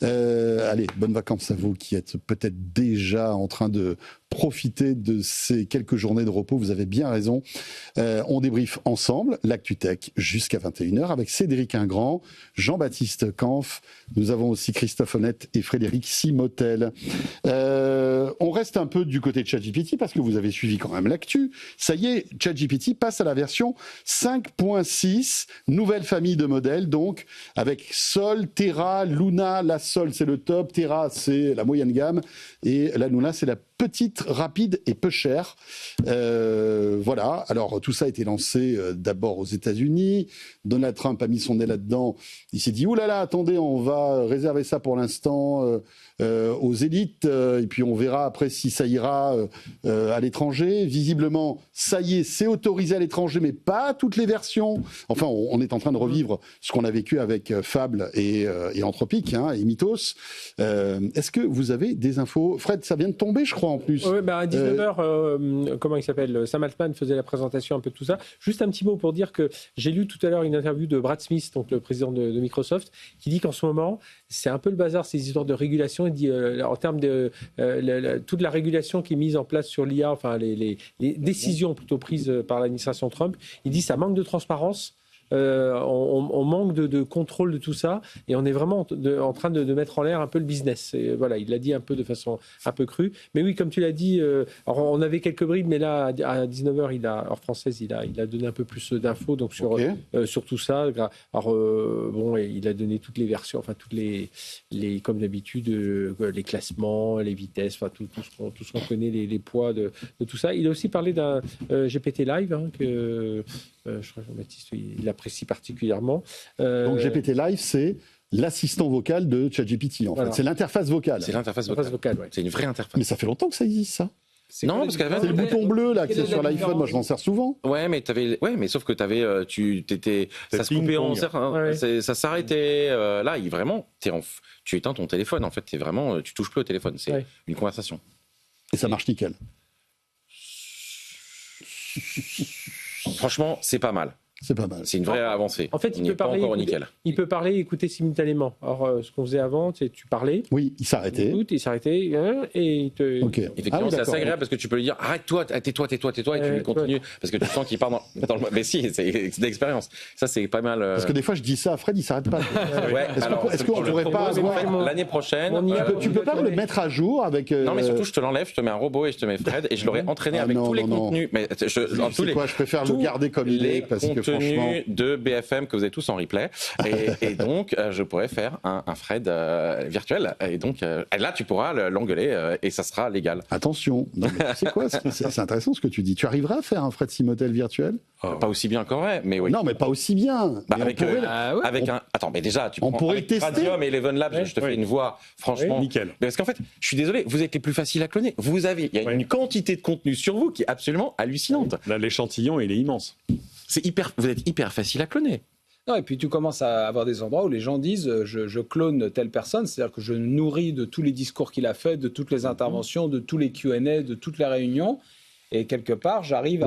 Allez, bonnes vacances à vous qui êtes peut-être déjà en train de profiter de ces quelques journées de repos, vous avez bien raison. On débriefe ensemble l'actu tech jusqu'à 21h avec Cédric Ingrand, Jean-Baptiste Kampf, nous avons aussi Christophe Honnête et Frédéric Simotel. On reste un peu du côté de ChatGPT parce que vous avez suivi quand même l'actu. Ça y est, ChatGPT passe à la version 5.6, nouvelle famille de modèles, donc avec Sol, Terra, Luna. La Sol, c'est le top, Terra, c'est la moyenne gamme, et la Luna, c'est la petite, rapide et peu chère. Voilà. Alors, tout ça a été lancé d'abord aux États-Unis. Donald Trump a mis son nez là-dedans. Il s'est dit, ouh là là, attendez, on va réserver ça pour l'instant aux élites, et puis on verra après si ça ira à l'étranger. Visiblement, ça y est, c'est autorisé à l'étranger, mais pas toutes les versions. Enfin, on est en train de revivre ce qu'on a vécu avec Fable et Anthropic, et Mythos. Est-ce que vous avez des infos? Fred, ça vient de tomber, je crois, en plus. Oui, à 19h, comment il s'appelle, Sam Altman faisait la présentation un peu de tout ça. Juste un petit mot pour dire que j'ai lu tout à l'heure une interview de Brad Smith, donc le président de Microsoft, qui dit qu'en ce moment, c'est un peu le bazar, ces histoires de régulation. Il dit, en termes de toute la régulation qui est mise en place sur l'IA, enfin les décisions plutôt prises par l'administration Trump, il dit ça manque de transparence. On manque de contrôle de tout ça et on est vraiment en train de mettre en l'air un peu le business. Et voilà, il l'a dit un peu de façon un peu crue. Mais oui, comme tu l'as dit, alors on avait quelques bribes, mais là à 19h, heure française, il a donné un peu plus d'infos donc sur tout ça. Alors bon, il a donné toutes les versions, enfin toutes les comme d'habitude, les classements, les vitesses, enfin tout ce qu'on connaît, les poids de tout ça. Il a aussi parlé d'un GPT Live que je crois que Jean-Baptiste il apprécie particulièrement. Donc GPT Live, c'est l'assistant vocal de ChatGPT, en fait. C'est l'interface vocale. C'est l'interface vocale, ouais. C'est une vraie interface. Mais ça fait longtemps que ça existe, ça. Non, parce qu'avant, c'est le bouton bleu là, qui est sur l'iPhone. Moi, je m'en sers souvent. Ouais, mais sauf que ça se coupait en ça s'arrêtait. Là, tu éteins ton téléphone. En fait, tu touches plus au téléphone. C'est une conversation. Et ça marche nickel. Franchement, c'est pas mal. C'est pas mal. C'est une vraie avancée. En fait, il peut parler et écouter simultanément. Alors, ce qu'on faisait avant, c'est tu parlais. Oui, il s'arrêtait. Il s'arrêtait et il te. Ok. Effectivement, c'est assez agréable parce que tu peux lui dire arrête-toi, tais-toi, et tu lui continues parce que tu sens qu'il part dans le. Mais si, c'est de l'expérience. Ça, c'est pas mal. Parce que des fois, je dis ça à Fred, il s'arrête pas. Est-ce qu'on pourrait pas avoir l'année prochaine tu peux pas le mettre à jour avec. Non, mais surtout, je te l'enlève, je te mets un robot et je te mets Fred et je l'aurais entraîné avec tous les contenus. Mais je préfère le garder comme il est parce que franchement de BFM que vous avez tous en replay et donc je pourrais faire un Fred virtuel et donc là tu pourras l'engueuler et ça sera légal. Attention, c'est quoi c'est intéressant ce que tu dis. Tu arriveras à faire un Fred Simotel virtuel? Pas aussi bien qu'en vrai, mais oui. Non, mais pas aussi bien. Attends, mais déjà tu pourrait tester. Radium et Eleven Labs, je te fais une voix franchement nickel. Mais parce qu'en fait, je suis désolé, vous êtes les plus faciles à cloner. Il y a une quantité de contenu sur vous qui est absolument hallucinante. Là, l'échantillon, il est immense. Vous êtes hyper facile à cloner. Non, et puis tu commences à avoir des endroits où les gens disent je clone telle personne, c'est-à-dire que je nourris de tous les discours qu'il a fait, de toutes les interventions, de tous les Q&A, de toutes les réunions, et quelque part j'arrive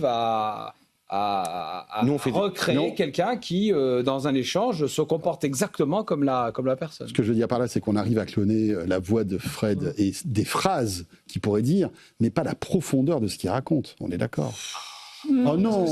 à recréer quelqu'un qui, dans un échange, se comporte exactement comme la personne. Ce que je veux dire par là, c'est qu'on arrive à cloner la voix de Fred et des phrases qu'il pourrait dire, mais pas la profondeur de ce qu'il raconte. On est d'accord? Oh non,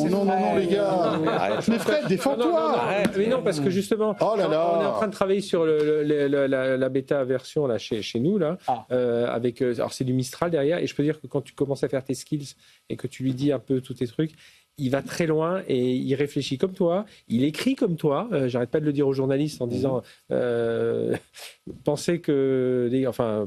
les gars. Mais Fred, défends-toi. Mais non, parce que justement, on est en train de travailler sur la bêta version là chez nous là, avec alors c'est du Mistral derrière, et je peux dire que quand tu commences à faire tes skills et que tu lui dis un peu tous tes trucs, il va très loin et il réfléchit comme toi, il écrit comme toi. J'arrête pas de le dire aux journalistes en disant pensez que,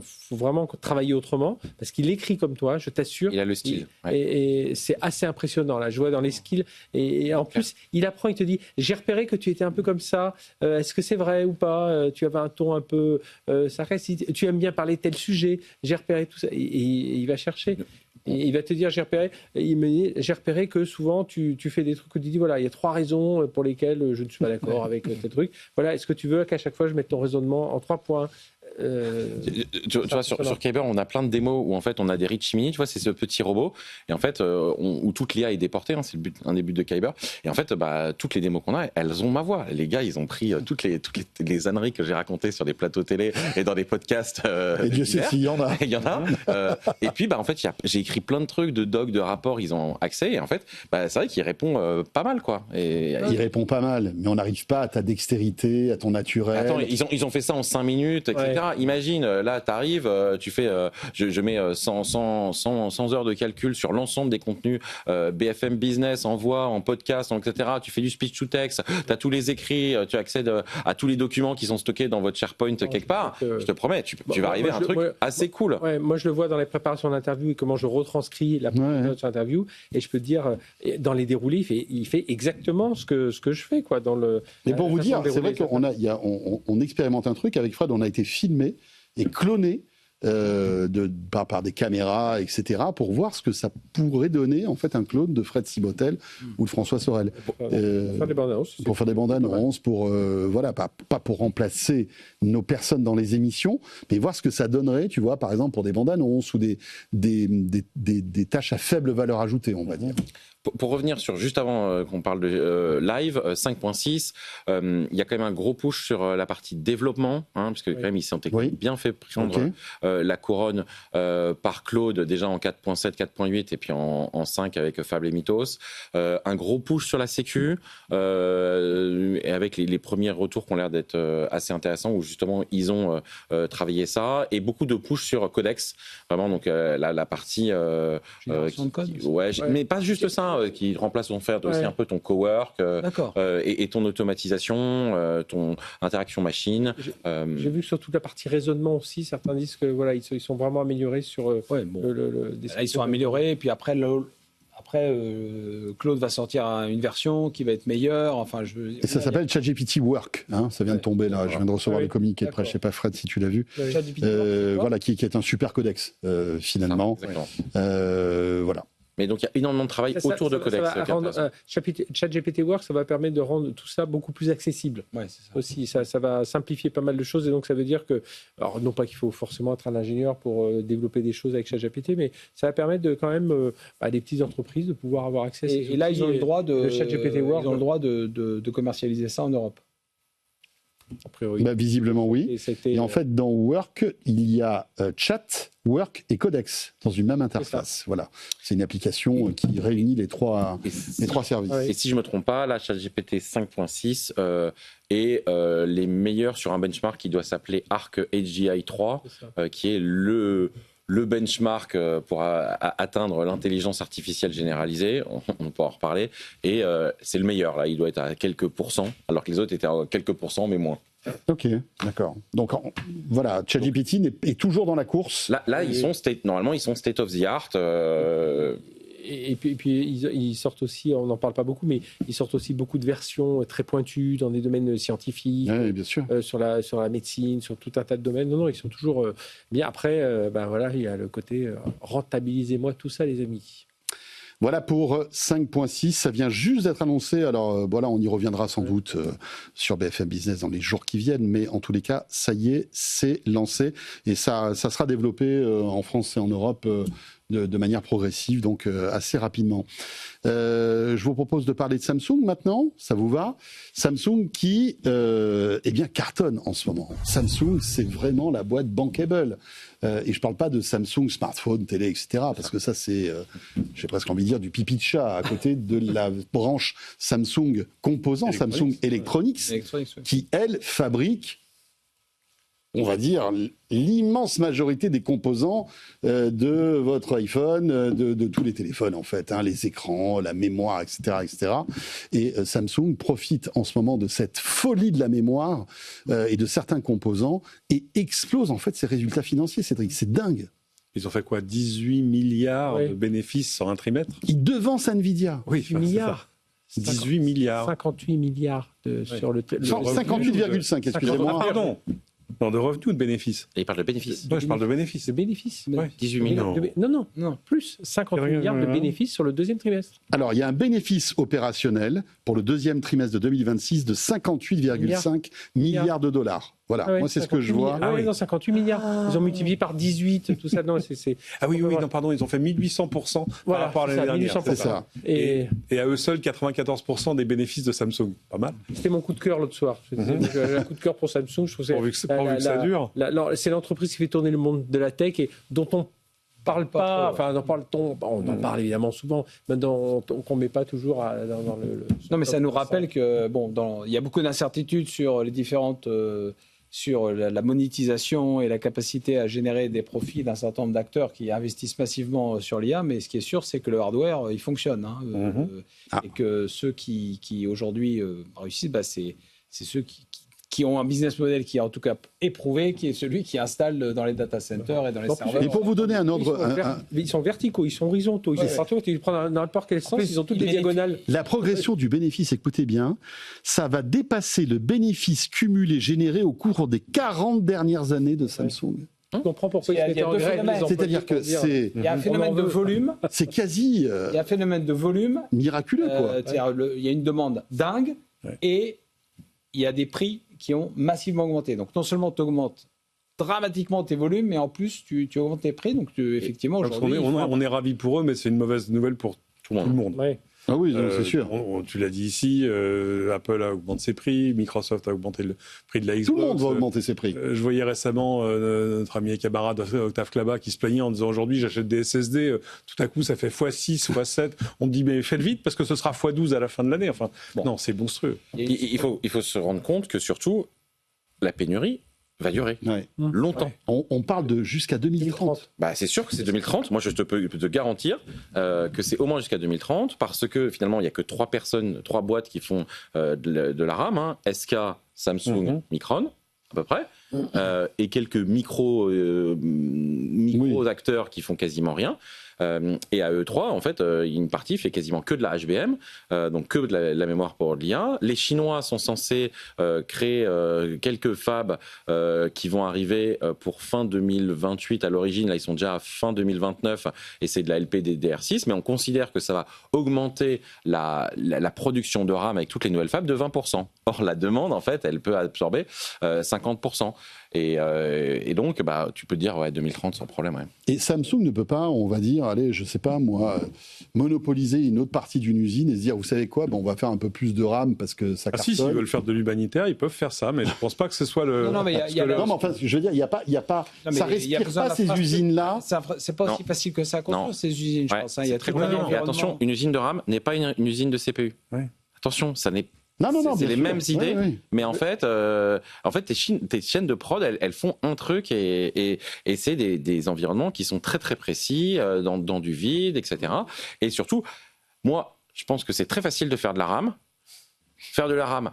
faut vraiment travailler autrement parce qu'il écrit comme toi, je t'assure. Il a le style. Et c'est assez impressionnant là. Je vois dans les skills et en plus il apprend, il te dit j'ai repéré que tu étais un peu comme ça. Est-ce que c'est vrai ou pas? Tu avais un ton un peu sarcastique. Tu aimes bien parler de tel sujet. J'ai repéré tout ça et il va chercher. Et il va te dire, j'ai repéré que souvent tu fais des trucs où tu dis, voilà, il y a 3 raisons pour lesquelles je ne suis pas d'accord avec tes trucs. Voilà, est-ce que tu veux qu'à chaque fois je mette ton raisonnement en 3 points? Tu vois, sur Kyber, on a plein de démos où en fait on a des Rich Mini, tu vois, c'est ce petit robot, et en fait où toute l'IA est déportée, c'est un des buts de Kyber, et en fait toutes les démos qu'on a, elles ont ma voix. Les gars, ils ont pris toutes les âneries que j'ai racontées sur des plateaux télé et dans des podcasts. Et Dieu sait s'il y en a. Il y en a. Et puis en fait, j'ai écrit plein de trucs, de docs, de rapports, ils ont accès, et en fait, c'est vrai qu'il répond pas mal, quoi. Il répond pas mal, mais on n'arrive pas à ta dextérité, à ton naturel. Attends, ils ont fait ça en 5 minutes, etc. pas, imagine, là, tu arrives, tu fais, je mets 100 heures de calcul sur l'ensemble des contenus BFM Business, en voix, en podcast, etc. Tu fais du speech to text, tu as tous les écrits, tu accèdes à tous les documents qui sont stockés dans votre SharePoint quelque part. Je te promets, tu vas arriver à un truc assez cool. Ouais, moi, je le vois dans les préparations d'interview et comment je retranscris la préparation d'interview. Et je peux te dire, dans les déroulés, il fait exactement ce que je fais, quoi. Mais pour vous dire, c'est vrai qu'on expérimente un truc. Avec Fred, on a été filmé et cloné par des caméras, etc., pour voir ce que ça pourrait donner, en fait, un clone de Fred Sibotel ou de François Sorel. Pour faire des bandes annonces. Pour faire des bandes annonces, voilà, pas pour remplacer nos personnes dans les émissions, mais voir ce que ça donnerait, tu vois, par exemple, pour des bandes annonces ou des tâches à faible valeur ajoutée, on va dire. Pour revenir sur, juste avant qu'on parle de live, 5.6, il y a quand même un gros push sur la partie développement, parce que quand même, ils s'ont bien fait prendre la couronne par Claude, déjà en 4.7, 4.8, et puis en 5 avec Fable et Mythos. Un gros push sur la sécu, et avec les premiers retours qui ont l'air d'être assez intéressants, où justement, ils ont travaillé ça, et beaucoup de push sur Codex, vraiment, donc la partie... génération de code. Mais pas juste ça, qui remplace aussi un peu ton cowork et ton automatisation, ton interaction machine. J'ai vu que sur toute la partie raisonnement aussi, certains disent que voilà, ils sont vraiment améliorés sur ils sont améliorés, et puis après Claude va sortir une version qui va être meilleure. Et ça s'appelle ChatGPT Work. Ça vient de tomber là. Je viens de recevoir le communiqué de presse. Je ne sais pas, Fred, si tu l'as vu. Voilà, qui est un super codex finalement. Voilà. Mais donc il y a énormément de travail autour de Codex. ChatGPT Work, ça va permettre de rendre tout ça beaucoup plus accessible. Ouais, c'est ça. Aussi, ça va simplifier pas mal de choses, et donc ça veut dire que, alors non pas qu'il faut forcément être un ingénieur pour développer des choses avec ChatGPT, mais ça va permettre de quand même à des petites entreprises de pouvoir avoir accès. Et là, ils ont le droit de commercialiser ça en Europe. A priori. Visiblement oui. Et en fait, dans Work, il y a Chat, Work et Codex dans une même interface. Voilà. C'est une application qui réunit les trois services. Et si je ne me trompe pas, là, ChatGPT 5.6 est les meilleurs sur un benchmark qui doit s'appeler Arc HGI 3, qui est le benchmark pour atteindre l'intelligence artificielle généralisée, on peut en reparler, et c'est le meilleur, là, il doit être à quelques pourcents, alors que les autres étaient à quelques pourcents, mais moins. Ok, d'accord. Donc voilà, ChatGPT est toujours dans la course. Là normalement, ils sont state of the art. Et puis ils sortent aussi, on n'en parle pas beaucoup, mais ils sortent aussi beaucoup de versions très pointues dans des domaines scientifiques, bien sûr. Sur la médecine, sur tout un tas de domaines. Non, ils sont toujours bien. Après, voilà, il y a le côté rentabilisez-moi tout ça, les amis. Voilà pour 5.6, ça vient juste d'être annoncé, alors voilà, on y reviendra sans doute sur BFM Business dans les jours qui viennent, mais en tous les cas, ça y est, c'est lancé, et ça sera développé en France et en Europe de manière progressive, donc assez rapidement. Je vous propose de parler de Samsung maintenant, ça vous va ? Samsung qui cartonne en ce moment. Samsung, c'est vraiment la boîte bankable. Et je ne parle pas de Samsung, smartphone, télé, etc. Parce que ça, c'est, j'ai presque envie de dire, du pipi de chat à côté de la branche Samsung composant, Samsung Electronics, qui, elle, fabrique, on va dire, l'immense majorité des composants de votre iPhone, de tous les téléphones en fait, les écrans, la mémoire, etc., etc. Et Samsung profite en ce moment de cette folie de la mémoire et de certains composants et explose en fait ses résultats financiers, Cédric. C'est dingue. Ils ont fait quoi, 18 milliards de bénéfices sur un trimestre ? Ils devancent Nvidia. Oui, milliards. 18 milliards. 58 milliards sur le 58,5, excusez-moi. Pardon. Non, de revenus ou de bénéfices ? Et il parle de bénéfices. Moi, je parle de bénéfices. De bénéfices. 18 millions. Non, plus 58 milliards de bénéfices sur le deuxième trimestre. Alors, il y a un bénéfice opérationnel pour le deuxième trimestre de 2026 de 58,5 milliards de dollars. Voilà, moi c'est ce que je vois. Non, 58 milliards. Ils ont multiplié par 18, tout ça. Non, c'est... Ah oui, non, pardon, ils ont fait 1800% par rapport à l'année dernière. C'est ça. Et à eux seuls, 94% des bénéfices de Samsung. Pas mal. C'était mon coup de cœur l'autre soir. J'ai un coup de cœur pour Samsung. Je trouve pourvu que ça dure. C'est l'entreprise qui fait tourner le monde de la tech et dont on parle pas, enfin, on en parle évidemment souvent, mais qu'on met pas toujours dans le. Non, mais ça nous rappelle que il y a beaucoup d'incertitudes sur les différentes sur la monétisation et la capacité à générer des profits d'un certain nombre d'acteurs qui investissent massivement sur l'IA, mais ce qui est sûr, c'est que le hardware, il fonctionne. Et que ceux qui aujourd'hui réussissent, c'est ceux qui ont un business model qui est en tout cas éprouvé, qui est celui qui installe dans les data centers et dans les serveurs. Et pour vous donner un ordre... Ils sont verticaux, ils sont horizontaux. Ils sont partout, tu prends n'importe quel sens, ils ont toutes des diagonales. La progression du bénéfice, écoutez bien, ça va dépasser le bénéfice cumulé généré au cours des 40 dernières années de Samsung. Je comprends pourquoi ils étaient en grève. C'est-à-dire que c'est... Il y a un phénomène de volume. C'est quasi... Il y a un phénomène de volume. Miraculeux, quoi. Il y a une demande dingue et il y a des prix qui ont massivement augmenté. Donc non seulement tu augmentes dramatiquement tes volumes, mais en plus tu augmentes tes prix. Donc effectivement, aujourd'hui... On est ravis pour eux, mais c'est une mauvaise nouvelle pour tout le monde. Ouais. Ah oui, c'est sûr. Tu l'as dit ici, Apple a augmenté ses prix, Microsoft a augmenté le prix de la Xbox. Tout le monde va augmenter ses prix. Je voyais récemment notre ami et camarade Octave Klaba qui se plaignait en disant aujourd'hui j'achète des SSD, tout à coup ça fait x6, x7. On me dit mais faites vite parce que ce sera x12 à la fin de l'année. Enfin, non, c'est monstrueux. Il faut se rendre compte que surtout la pénurie va durer longtemps. On parle de jusqu'à 2030. C'est sûr que c'est 2030. Moi, je peux te garantir que c'est au moins jusqu'à 2030 parce que finalement, il n'y a que 3 boîtes qui font de la RAM. SK, Samsung, Micron, à peu près, et quelques micros acteurs qui font quasiment rien. Et à E3, en fait, une partie fait quasiment que de la HBM, donc que de la mémoire pour l'IA. Les Chinois sont censés créer quelques fabs qui vont arriver pour fin 2028 à l'origine. Là, ils sont déjà à fin 2029 et c'est de la LPDDR6, mais on considère que ça va augmenter la production de RAM avec toutes les nouvelles fabs de 20%. Or, la demande, en fait, elle peut absorber 50%. Et donc, tu peux dire 2030 sans problème. Ouais. Et Samsung ne peut pas, on va dire, allez, je sais pas moi, monopoliser une autre partie d'une usine et se dire, vous savez quoi, on va faire un peu plus de RAM parce que ça cartonne. S'ils veulent faire de l'humanitaire, ils peuvent faire ça, mais je pense pas que ce soit le. Non, mais non, mais enfin, je veux dire, il y a pas, ça respire pas ces usines-là. C'est pas aussi facile que ça à construire ces usines, je pense. Il y a très bien. Et attention, une usine de RAM n'est pas une usine de CPU. Ouais. Attention, ça n'est. Non, c'est les mêmes idées, mais en fait, tes chaînes de prod, elles font un truc et c'est des environnements qui sont très très précis, dans du vide, etc. Et surtout, moi, je pense que c'est très facile de faire de la RAM. Faire de la RAM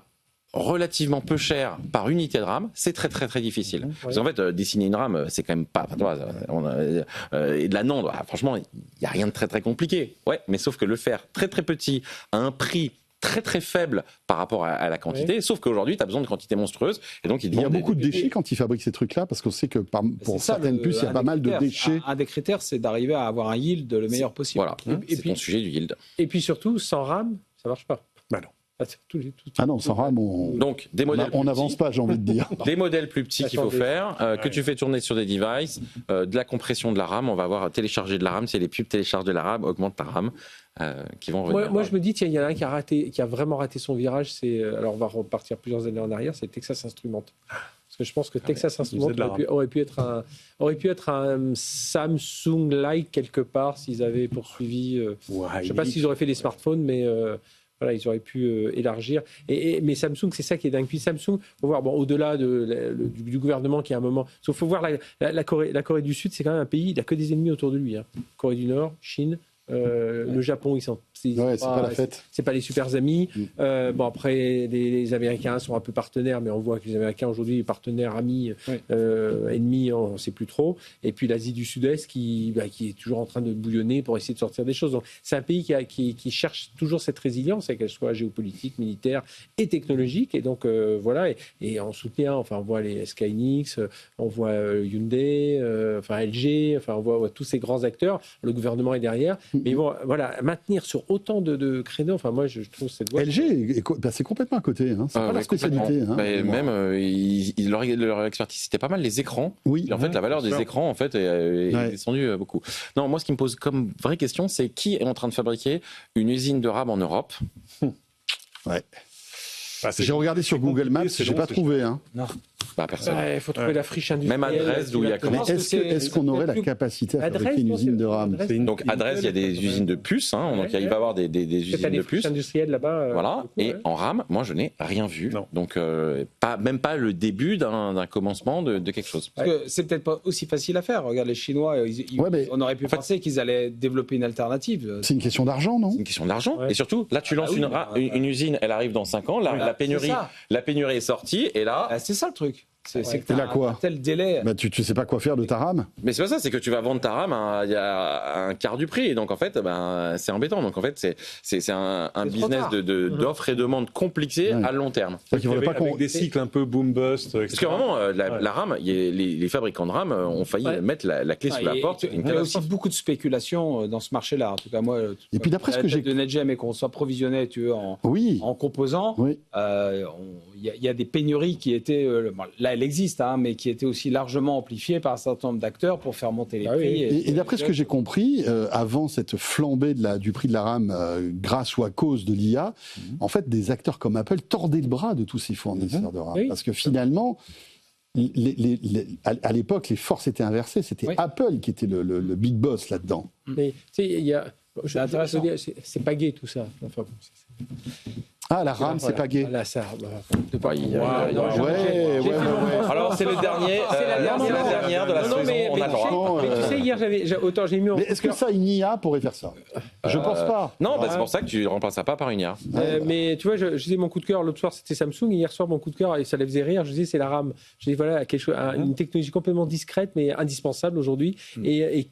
relativement peu cher par unité de RAM, c'est très très très difficile. Parce qu'en fait, dessiner une RAM, c'est quand même pas... et de la NAND, franchement, il n'y a rien de très très compliqué. Ouais, mais sauf que le faire très très petit, à un prix très très faible par rapport à la quantité, sauf qu'aujourd'hui tu as besoin de quantités monstrueuses et donc il y a beaucoup de déchets quand ils fabriquent ces trucs là parce qu'on sait que pour certaines puces il y a pas mal de déchets. Un des critères c'est d'arriver à avoir un yield le meilleur possible. Voilà, et puis, ton sujet du yield. Et puis surtout sans RAM ça marche pas. Bah non. Ah non, sans RAM, donc, des modèles on n'avance pas, j'ai envie de dire. Des modèles plus petits qu'il faut faire, que tu fais tourner sur des devices, de la compression de la RAM, on va voir télécharger de la RAM, c'est les pubs télécharge de la RAM, augmente ta RAM, qui vont revenir. Moi je me dis, tiens, il y en a un qui a vraiment raté son virage, alors on va repartir plusieurs années en arrière, c'est Texas Instruments. Parce que je pense que Texas Instruments aurait pu être un Samsung-like quelque part s'ils avaient poursuivi. Je ne sais pas s'ils auraient fait des smartphones, mais... Voilà, ils auraient pu élargir. Mais Samsung, c'est ça qui est dingue. Puis Samsung, faut voir, au-delà du gouvernement qui a un moment... Il faut voir la Corée du Sud, c'est quand même un pays, il n'a que des ennemis autour de lui. Corée du Nord, Chine, le Japon, c'est pas la fête. C'est pas les super amis. Après, les Américains sont un peu partenaires, mais on voit que les Américains aujourd'hui, partenaires, amis, ennemis, on ne sait plus trop. Et puis l'Asie du Sud-Est qui est toujours en train de bouillonner pour essayer de sortir des choses. Donc c'est un pays qui cherche toujours cette résilience, qu'elle soit géopolitique, militaire et technologique. Et donc voilà, et on soutient, on voit les SK Hynix, on voit Hyundai, LG, on voit tous ces grands acteurs. Le gouvernement est derrière. Mais bon, voilà, maintenir sur autant de créneaux, moi je trouve cette voie. LG, c'est complètement à côté, c'est pas leur spécialité. Même leur expertise, c'était pas mal les écrans. Oui. Et en fait, la valeur des écrans, en fait, est descendue beaucoup. Non, moi, ce qui me pose comme vraie question, c'est qui est en train de fabriquer une usine de RAM en Europe ? Ouais. J'ai regardé sur Google Maps, j'ai pas trouvé. Non. Personne. Il faut trouver la friche industrielle. Même à Dresde, où il y a comment. Est-ce qu'on aurait la capacité à fabriquer une usine de RAM? Donc à Dresde, il y a des usines de puces. Donc il va y avoir des usines de puces. Industrielles là-bas. Voilà. Et en RAM, moi, je n'ai rien vu. Donc même pas le début d'un commencement de quelque chose. Parce que c'est peut-être pas aussi facile à faire. Regarde les Chinois, on aurait pu penser qu'ils allaient développer une alternative. C'est une question d'argent, non? C'est une question d'argent. Et surtout, là, tu lances une usine, elle arrive dans 5 ans. La pénurie est sortie. Et là, c'est ça le truc. C'est que tu as un tel délai. Tu sais pas quoi faire de ta RAM. Mais c'est pas ça, c'est que tu vas vendre ta RAM à un quart du prix. Et donc en fait, c'est embêtant. Donc en fait, c'est un business d'offres et demandes compliquées à long terme. Avec des cycles un peu boom-bust. Parce que vraiment, la RAM, les fabricants de RAM ont failli mettre la clé sous la porte. Il y a aussi beaucoup de spéculation dans ce marché-là. En tout cas, moi, et puis d'après ce que j'ai de NetGem et qu'on soit provisionné, en composants, il y a des pénuries qui étaient là, elle existe, mais qui étaient aussi largement amplifiées par un certain nombre d'acteurs pour faire monter les prix. Et d'après ce que j'ai compris, avant cette flambée du prix de la RAM grâce ou à cause de l'IA, en fait, des acteurs comme Apple tordaient le bras de tous ces fournisseurs de RAM. Parce que finalement, à l'époque, les forces étaient inversées. C'était Apple qui était le big boss là-dedans. Mais tu sais, il y a... C'est pas gai tout ça. Enfin, la RAM, c'est pas gai. Là, ça. Alors, c'est le dernier. C'est la dernière de la saison. On a le droit. Mais tu sais, hier, j'ai mis. Mais est-ce que ça, une IA pourrait faire ça? Je pense pas. Non, c'est pour ça que tu ne remplaces pas par une IA. Mais tu vois, je disais mon coup de cœur. L'autre soir, c'était Samsung. Et hier soir, mon coup de cœur, et ça les faisait rire. Je disais, c'est la RAM. Je disais, voilà, une technologie complètement discrète, mais indispensable aujourd'hui. Et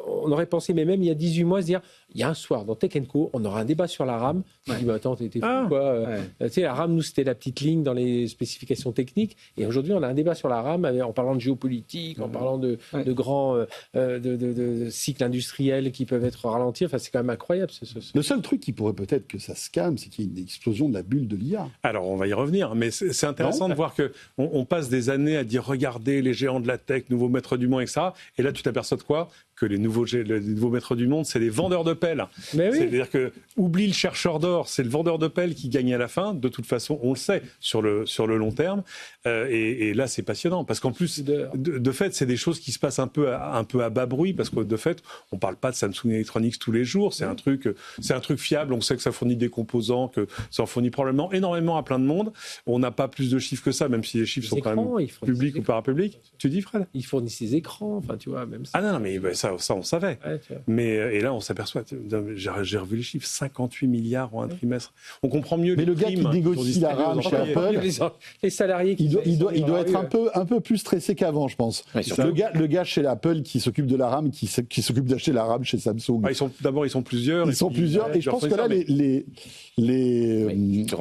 on aurait pensé, mais même il y a 18 mois, se dire, il y a un soir dans Tech & Co, on aura un débat sur la RAM. Je dis, attends, t'es fou, quoi. Tu sais, la RAM, nous, c'était la petite ligne dans les spécifications techniques. Et aujourd'hui, on a un débat sur la RAM en parlant de géopolitique, en parlant de grands de cycles industriels qui peuvent être ralentis. Enfin, c'est quand même incroyable. Le seul truc qui pourrait peut-être que ça se calme, c'est qu'il y ait une explosion de la bulle de l'IA. Alors, on va y revenir. Mais c'est intéressant de voir qu'on passe des années à dire, regardez, les géants de la tech, nouveaux maîtres du monde, etc. Et là, tu t'aperçois de quoi? Que les nouveaux maîtres du monde, c'est les vendeurs de pelles. C'est-à-dire que, oublie le chercheur d'or, c'est le vendeur de pelles qui gagne à la fin. De toute façon, on le sait, sur le long terme. Et là, c'est passionnant. Parce qu'en plus, de fait, c'est des choses qui se passent un peu à bas bruit. Parce que, de fait, on ne parle pas de Samsung Electronics tous les jours. C'est un truc fiable. On sait que ça fournit des composants, que ça en fournit probablement énormément à plein de monde. On n'a pas plus de chiffres que ça, même si les chiffres sont quand même publics ou parapublics. Tu dis, Fred? Ils fournissent des écrans. Enfin, tu vois, même ça. Ah non, mais ça, on savait. Mais et là, on s'aperçoit, j'ai revu les chiffres, 58 milliards en un trimestre. On comprend mieux mais les primes. Mais le gars qui négocie la RAM chez Apple, les salariés il doit être un peu plus stressé qu'avant, je pense. Le gars chez Apple qui s'occupe de la RAM, qui s'occupe d'acheter la RAM chez Samsung. D'abord, ils sont plusieurs. Ils sont plusieurs. Et je pense que là,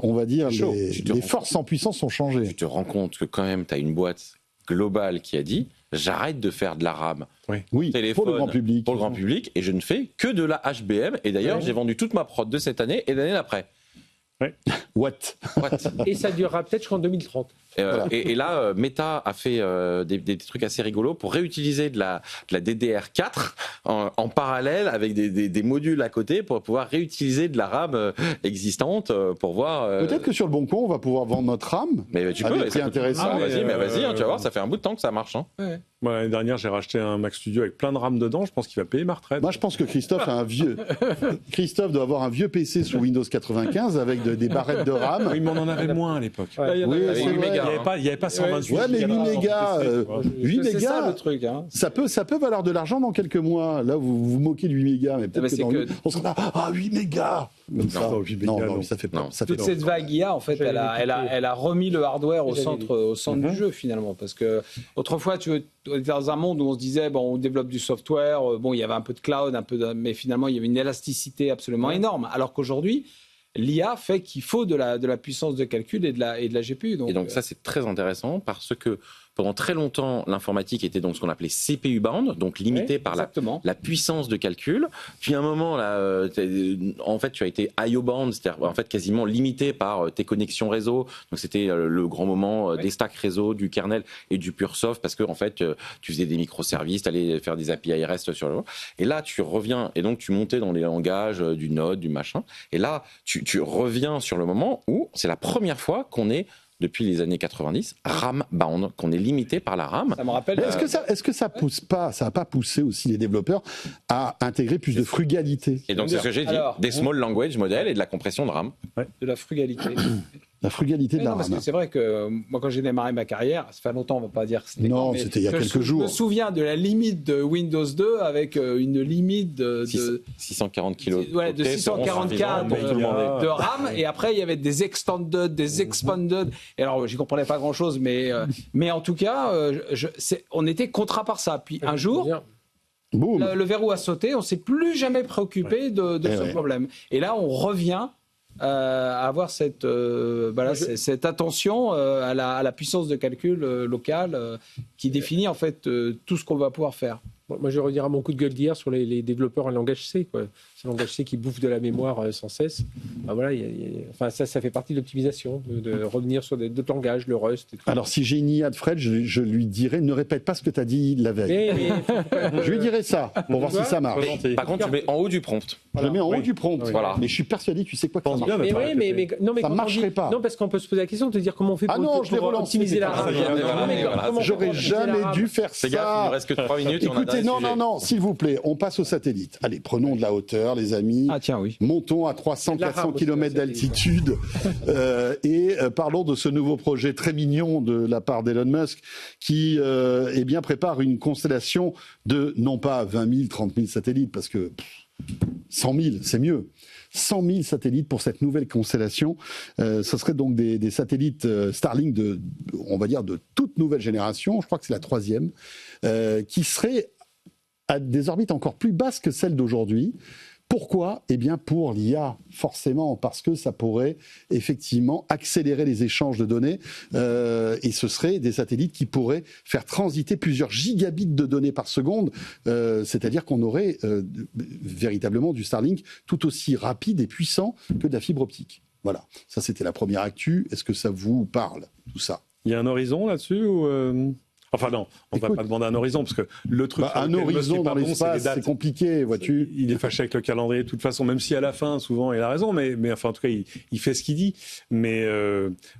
on va dire, les forces en puissance sont changées. Tu te rends compte que quand même, tu as une boîte globale qui a dit j'arrête de faire de la RAM téléphone pour le grand public et je ne fais que de la HBM. Et d'ailleurs, j'ai vendu toute ma prod de cette année et l'année d'après. What? Et ça durera peut-être jusqu'en 2030. Et là, Meta a fait des trucs assez rigolos pour réutiliser de la DDR4 en parallèle avec des modules à côté pour pouvoir réutiliser de la RAM existante pour voir. Peut-être que sur le Bon Coin, on va pouvoir vendre notre RAM. Mais tu peux. C'est intéressant. Vas-y, tu vas voir, ça fait un bout de temps que ça marche. Moi, l'année dernière, j'ai racheté un Mac Studio avec plein de RAM dedans. Je pense qu'il va payer ma retraite. Moi, je pense que Christophe Christophe doit avoir un vieux PC sous Windows 95 avec des barrettes de RAM. Oui, mais on en avait moins à l'époque. Oui, c'est vrai. Il n'y avait pas 128 mais 8 mégas, 8 mégas, ça, le truc, ça peut valoir de l'argent dans quelques mois. Là, vous vous moquez de 8 mégas, mais peut-être on sera là, 8 mégas. Non, ça fait pas. Toute cette vague IA, en fait, elle a remis le hardware au centre du jeu, finalement. Parce que autrefois, on était dans un monde où on se disait, on développe du software, il y avait un peu de cloud, mais finalement, il y avait une élasticité absolument énorme. Alors qu'aujourd'hui, l'IA fait qu'il faut de la puissance de calcul et de la GPU. Donc ça, c'est très intéressant parce que pendant très longtemps, l'informatique était donc ce qu'on appelait CPU bound, donc limité par la puissance de calcul. Puis à un moment, là, en fait, tu as été IO bound, c'est-à-dire en fait quasiment limité par tes connexions réseau. Donc c'était le grand moment des stacks réseau, du kernel et du pure soft parce que en fait, tu faisais des microservices, tu allais faire des API REST sur le. Et là, tu reviens et donc tu montais dans les langages du Node, du machin. Et là, tu reviens sur le moment où c'est la première fois qu'on est depuis les années 90, RAM bound, qu'on est limité par la RAM. Ça me rappelle. Est-ce que ça pousse pas, ça n'a pas poussé aussi les développeurs à intégrer plus de frugalité? Et donc c'est ce que j'ai dit, des small language models et de la compression de RAM. De la frugalité. La frugalité de la RAM. Parce que c'est vrai que moi, quand j'ai démarré ma carrière, ça fait longtemps, on ne va pas dire que c'était. Non, c'était il y a quelques jours. Je me souviens de la limite de Windows 2 avec une limite de 640 kilos. Ouais, de 644 de RAM. Et après, il y avait des extended, des expanded. Et alors, j'y comprenais pas grand-chose, mais en tout cas, on était contraint par ça. Puis un jour. Le verrou a sauté, on ne s'est plus jamais préoccupé de ce problème. Et là, on revient à avoir cette attention à la puissance de calcul locale qui définit en fait tout ce qu'on va pouvoir faire. Moi, je redirai mon coup de gueule d'hier sur les développeurs en langage C, quoi. C'est le langage C qui bouffe de la mémoire sans cesse. Ben voilà, ça fait partie de l'optimisation, de revenir sur d'autres langages, le Rust. Et tout. Alors, si j'ai une IA de Fred, je lui dirais ne répète pas ce que tu as dit la veille. Je lui dirais ça pour voir si ça marche. Par contre, tu mets en haut du prompt. Je le mets en haut du prompt. Voilà. Mais je suis persuadé, tu sais quoi que ça marche. Mais ça ne marcherait pas. Non, parce qu'on peut se poser la question de te dire comment on fait pour optimiser la RAM. J'aurais jamais dû faire ça. Gaffe, il ne reste que 3 minutes. Écoutez, non, s'il vous plaît, on passe au satellite. Allez, prenons de la hauteur, les amis. Ah tiens, oui. Montons à 300-400 km d'altitude et parlons de ce nouveau projet très mignon de la part d'Elon Musk qui prépare une constellation de, non pas 20 000, 30 000 satellites, parce que 100 000, c'est mieux. 100 000 satellites pour cette nouvelle constellation. Ce serait donc des satellites Starlink on va dire, de toute nouvelle génération. Je crois que c'est la 3e, qui seraient à des orbites encore plus basses que celles d'aujourd'hui. Pourquoi ? Eh bien pour l'IA, forcément, parce que ça pourrait effectivement accélérer les échanges de données et ce seraient des satellites qui pourraient faire transiter plusieurs gigabits de données par seconde, c'est-à-dire qu'on aurait véritablement du Starlink tout aussi rapide et puissant que de la fibre optique. Voilà, ça c'était la première actu. Est-ce que ça vous parle, tout ça ? Il y a un horizon là-dessus ou Enfin non, on ne va pas demander un horizon, parce que le truc... un horizon dans l'espace, c'est compliqué, vois-tu. Il est fâché avec le calendrier de toute façon, même si à la fin, souvent, il a raison, mais enfin, en tout cas, il fait ce qu'il dit. Mais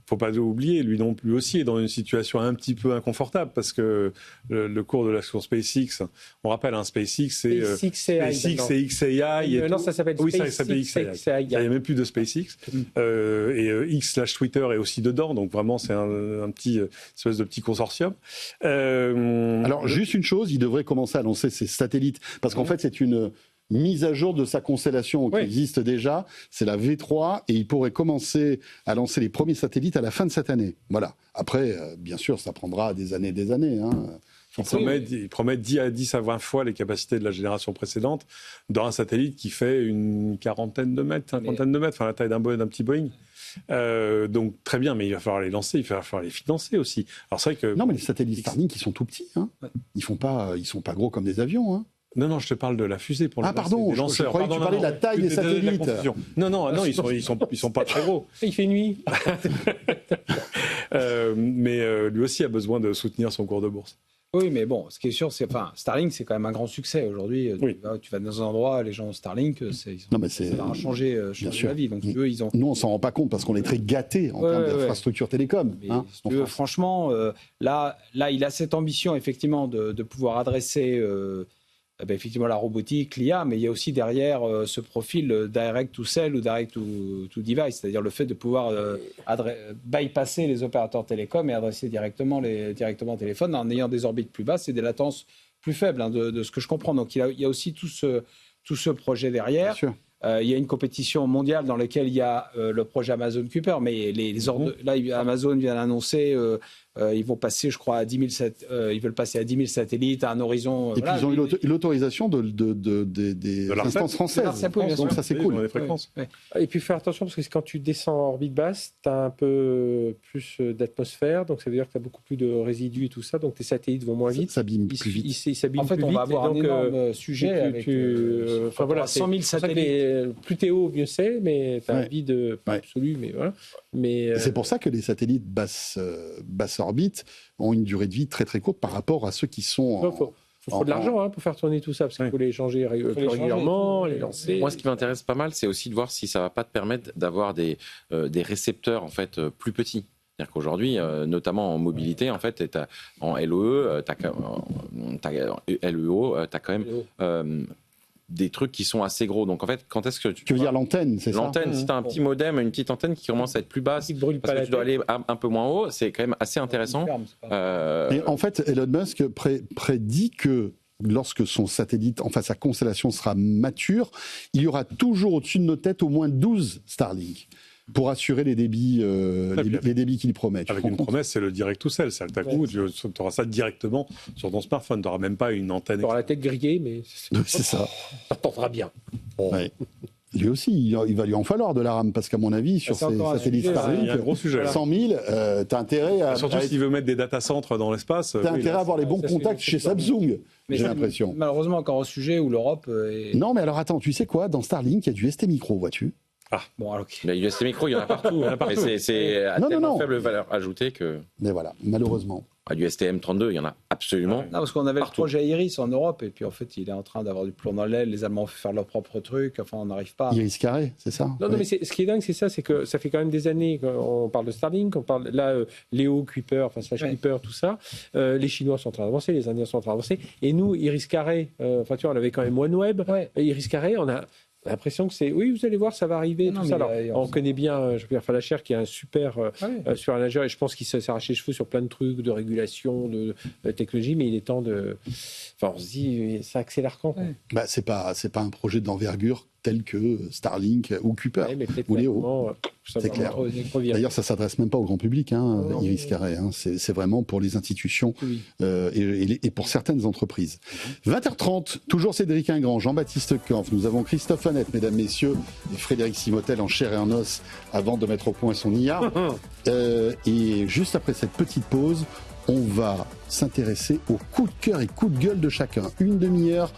faut pas oublier, lui non plus aussi est dans une situation un petit peu inconfortable, parce que le cours de l'action SpaceX, on rappelle, SpaceX, c'est SpaceX et XAI. Non, ça s'appelle SpaceX. Oui, ça s'appelle XAI. Il n'y a même plus de SpaceX. Et X/Twitter est aussi dedans, donc vraiment, c'est un petit espèce de petit consortium. Alors, juste une chose, il devrait commencer à lancer ses satellites, parce qu'en fait, c'est une mise à jour de sa constellation qui existe déjà, c'est la V3, et il pourrait commencer à lancer les premiers satellites à la fin de cette année. Voilà. Après, bien sûr, ça prendra des années. Il promet 10 à 20 fois les capacités de la génération précédente dans un satellite qui fait une quarantaine de mètres, cinquantaine de mètres, enfin la taille d'un petit Boeing. Donc très bien, mais il va falloir les lancer, il va falloir les financer aussi. Alors c'est vrai que non, mais les satellites Starlink, ils sont tout petits, hein. Ils sont pas gros comme des avions, hein. Non, je te parle de la fusée pour le pardon, je croyais que tu parlais de la taille des satellites. Non, ils sont pas très gros. Il fait nuit. Mais lui aussi a besoin de soutenir son cours de bourse. Oui, mais bon, ce qui est sûr, Starlink, c'est quand même un grand succès aujourd'hui. Oui. Tu vas dans un endroit, les gens Starlink, ça va changer la vie. Donc, nous, on s'en rend pas compte parce qu'on est très gâtés en termes d'infrastructure télécom. Mais, si tu veux, franchement, là, il a cette ambition effectivement de pouvoir adresser effectivement la robotique, l'IA, mais il y a aussi derrière ce profil direct to cell ou direct to device, c'est-à-dire le fait de pouvoir bypasser les opérateurs télécoms et adresser directement au téléphone en ayant des orbites plus basses et des latences plus faibles, de ce que je comprends. Donc il y a aussi tout ce projet derrière. Bien sûr. Il y a une compétition mondiale dans laquelle il y a le projet Amazon Kuiper, mais là, Amazon vient d'anoncer ils vont passer, je crois, à 10 000 ils veulent passer à 10 000 satellites à un horizon. Et puis ils ont eu l'autorisation des instances françaises. Donc ça, c'est cool. Et puis faire attention, parce que quand tu descends en orbite basse, tu as un peu plus d'atmosphère, donc ça veut dire que tu as beaucoup plus de résidus et tout ça, donc tes satellites vont moins vite. Ça s'abîme plus vite. En fait, on va avoir un énorme sujet avec 100 000 satellites. Plus t'es haut, mieux c'est, mais tu as un vide pas absolu, mais voilà. C'est pour ça que les satellites basse orbite ont une durée de vie très très courte par rapport à ceux qui sont... Il faut de l'argent pour faire tourner tout ça, parce qu'il faut les changer régulièrement, les lancer. Moi, ce qui m'intéresse pas mal, c'est aussi de voir si ça va pas te permettre d'avoir des récepteurs en fait plus petits. C'est-à-dire qu'aujourd'hui, notamment en mobilité, en fait, en LEO, tu as quand même des trucs qui sont assez gros. Donc en fait, quand est-ce que tu veux dire l'antenne, c'est ça? L'antenne, si tu as un petit modem, une petite antenne qui commence à être plus basse, parce que tu dois aller un peu moins haut, c'est quand même assez intéressant. Et en fait, Elon Musk prédit que lorsque son satellite, enfin sa constellation sera mature, il y aura toujours au-dessus de nos têtes au moins 12 Starlink pour assurer les débits, les débits qu'il promet. Avec une promesse, c'est le direct to cell. C'est à coup, tu auras ça directement sur ton smartphone. Tu n'auras même pas une antenne. Tu auras la tête grillée, mais c'est ça. Ça portera bien. Ouais. Lui aussi, il va lui en falloir de la RAM, parce qu'à mon avis, sur ces satellites Starlink, il y a un gros sujet. 100 000, t'as intérêt à... Surtout s'il veut mettre des data centres dans l'espace. T'as intérêt à avoir les bons contacts chez Samsung, j'ai l'impression. Malheureusement, encore au sujet où l'Europe est... Non, mais alors attends, tu sais quoi? Dans Starlink, il y a du ST micro, vois-tu? Ah, bon, alors... Mais USB micro, il y en a partout. C'est à tellement faible valeur ajoutée que... Mais voilà, malheureusement. Du STM32, il y en a absolument. Non, parce qu'on avait le projet Iris en Europe, et puis en fait, il est en train d'avoir du plomb dans l'aile. Les Allemands font faire leur propre truc. Enfin, on n'arrive pas. Iris carré, c'est ça? Non, mais ce qui est dingue, c'est ça, c'est que ça fait quand même des années qu'on parle de Starlink, on parle là, Léo, Kuiper, enfin Kuiper, tout ça. Les Chinois sont en train d'avancer, les Indiens sont en train d'avancer. Et nous, Iris carré, enfin, tu vois, on avait quand même OneWeb. Iris carré, on a l'impression que c'est, oui, vous allez voir, ça va arriver, tout ça. Alors, on connaît bien Jean-Pierre Falacher, qui est un super nageur, et je pense qu'il s'est arraché les cheveux sur plein de trucs, de régulation, de technologie, mais il est temps de... Enfin, on se dit, ça accélère quand? Bah, c'est pas un projet d'envergure tel que Starlink ou Kuiper ou Léo. C'est clair. D'ailleurs, ça s'adresse même pas au grand public, Iris carré. C'est vraiment pour les institutions et pour certaines entreprises. 20h30, toujours Cédric Ingrand, Jean-Baptiste Kampf. Nous avons Christophe Annette, mesdames, messieurs, et Frédéric Simotel en chair et en os avant de mettre au point son IA. Et juste après cette petite pause, on va s'intéresser aux coups de cœur et coups de gueule de chacun. Une demi-heure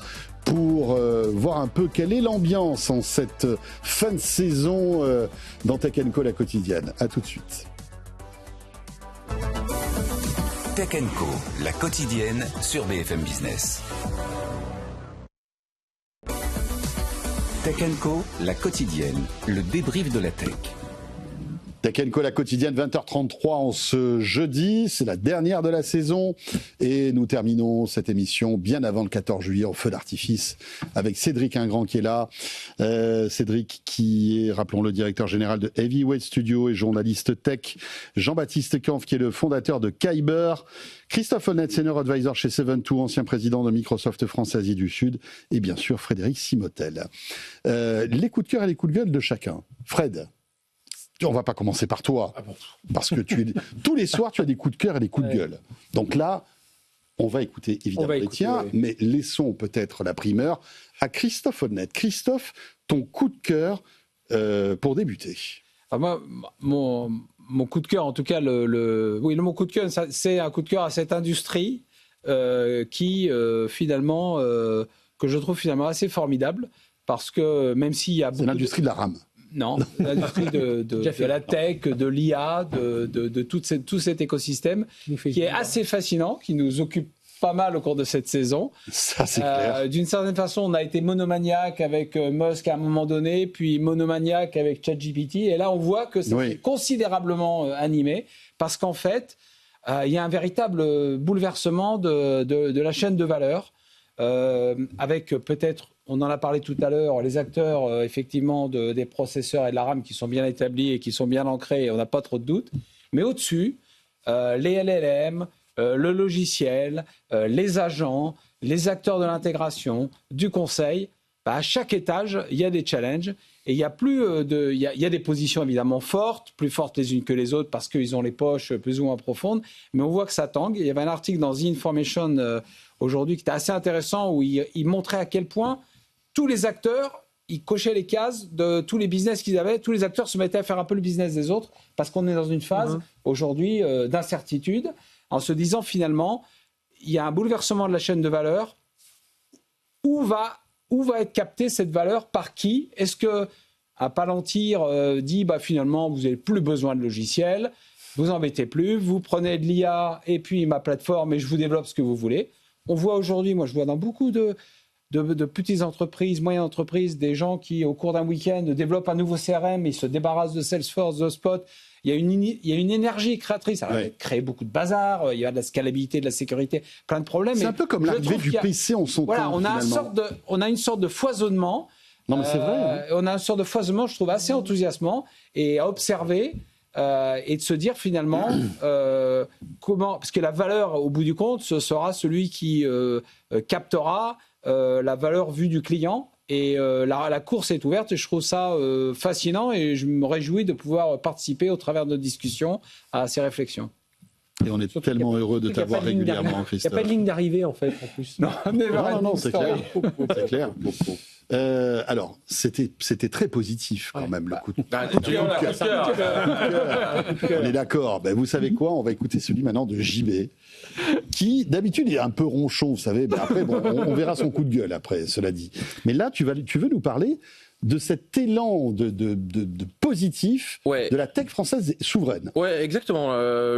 pour voir un peu quelle est l'ambiance en cette fin de saison dans Tech & Co, la quotidienne. À tout de suite. Tech & Co, la quotidienne sur BFM Business. Tech & Co, la quotidienne, le débrief de la tech. Tech & Co, la quotidienne, 20h33 en ce jeudi. C'est la dernière de la saison. Et nous terminons cette émission bien avant le 14 juillet en feu d'artifice avec Cédric Ingrand qui est là. Cédric qui est, rappelons-le, directeur général de Heavyweight Studio et journaliste tech. Jean-Baptiste Kampf qui est le fondateur de Kyber. Christophe Honnête, senior advisor chez 7-2, ancien président de Microsoft France Asie du Sud. Et bien sûr, Frédéric Simotel. Les coups de cœur et les coups de gueule de chacun. Fred, on va pas commencer par toi, parce que tous les soirs, tu as des coups de cœur et des coups de gueule. Donc là, on va écouter évidemment les tiens, mais laissons peut-être la primeur à Christophe Honnête. Christophe, ton coup de cœur pour débuter. Moi, mon coup de cœur, en tout cas, mon coup de cœur, c'est un coup de cœur à cette industrie qui, finalement, que je trouve finalement assez formidable, parce que même s'il y a beaucoup... C'est l'industrie de la RAM. Non, l'industrie de la tech, de l'IA, de tout cet écosystème qui est assez fascinant, qui nous occupe pas mal au cours de cette saison. Ça, c'est clair. D'une certaine façon, on a été monomaniaque avec Musk à un moment donné, puis monomaniaque avec ChatGPT, et là, on voit que c'est considérablement animé, parce qu'en fait, il y a un véritable bouleversement de la chaîne de valeur, avec peut-être, on en a parlé tout à l'heure, les acteurs effectivement des processeurs et de la RAM qui sont bien établis et qui sont bien ancrés, et on n'a pas trop de doutes. Mais au-dessus, les LLM, le logiciel, les agents, les acteurs de l'intégration, du conseil, à chaque étage, il y a des challenges. Et il y a il y a des positions évidemment fortes, plus fortes les unes que les autres parce qu'ils ont les poches plus ou moins profondes. Mais on voit que ça tangue. Il y avait un article dans The Information aujourd'hui qui était assez intéressant où il montrait à quel point tous les acteurs, ils cochaient les cases de tous les business qu'ils avaient. Tous les acteurs se mettaient à faire un peu le business des autres parce qu'on est dans une phase aujourd'hui d'incertitude en se disant finalement, il y a un bouleversement de la chaîne de valeur. Où va être captée cette valeur? Par qui? Est-ce que un Palantir dit finalement vous n'avez plus besoin de logiciel, vous embêtez plus, vous prenez de l'IA et puis ma plateforme et je vous développe ce que vous voulez. On voit aujourd'hui, moi je vois dans beaucoup de petites entreprises, moyennes entreprises, des gens qui au cours d'un week-end développent un nouveau CRM, ils se débarrassent de Salesforce, de Spot il y a une énergie créatrice. Ça va créer beaucoup de bazar, il y a de la scalabilité, de la sécurité, plein de problèmes. C'est un peu comme l'arrivée du PC en son temps. On a une sorte de foisonnement. Non, mais c'est vrai. On a une sorte de foisonnement, je trouve, assez enthousiasmant et à observer. Et de se dire finalement comment, parce que la valeur au bout du compte, ce sera celui qui captera la valeur vue du client. Et la course est ouverte et je trouve ça fascinant et je me réjouis de pouvoir participer au travers de nos discussions à ces réflexions. Et on est tellement heureux de t'avoir régulièrement, Christophe. Il n'y a pas de ligne d'arrivée en fait, en plus. Non, c'est clair. C'est clair. Alors, c'était très positif quand même, le coup de cœur. On est d'accord. Ben, vous savez quoi? On va écouter celui maintenant de JB, qui d'habitude est un peu ronchon, vous savez. Ben, après, on verra son coup de gueule après, cela dit. Mais là, tu veux nous parler de cet élan de positif de la tech française souveraine. Ouais, exactement.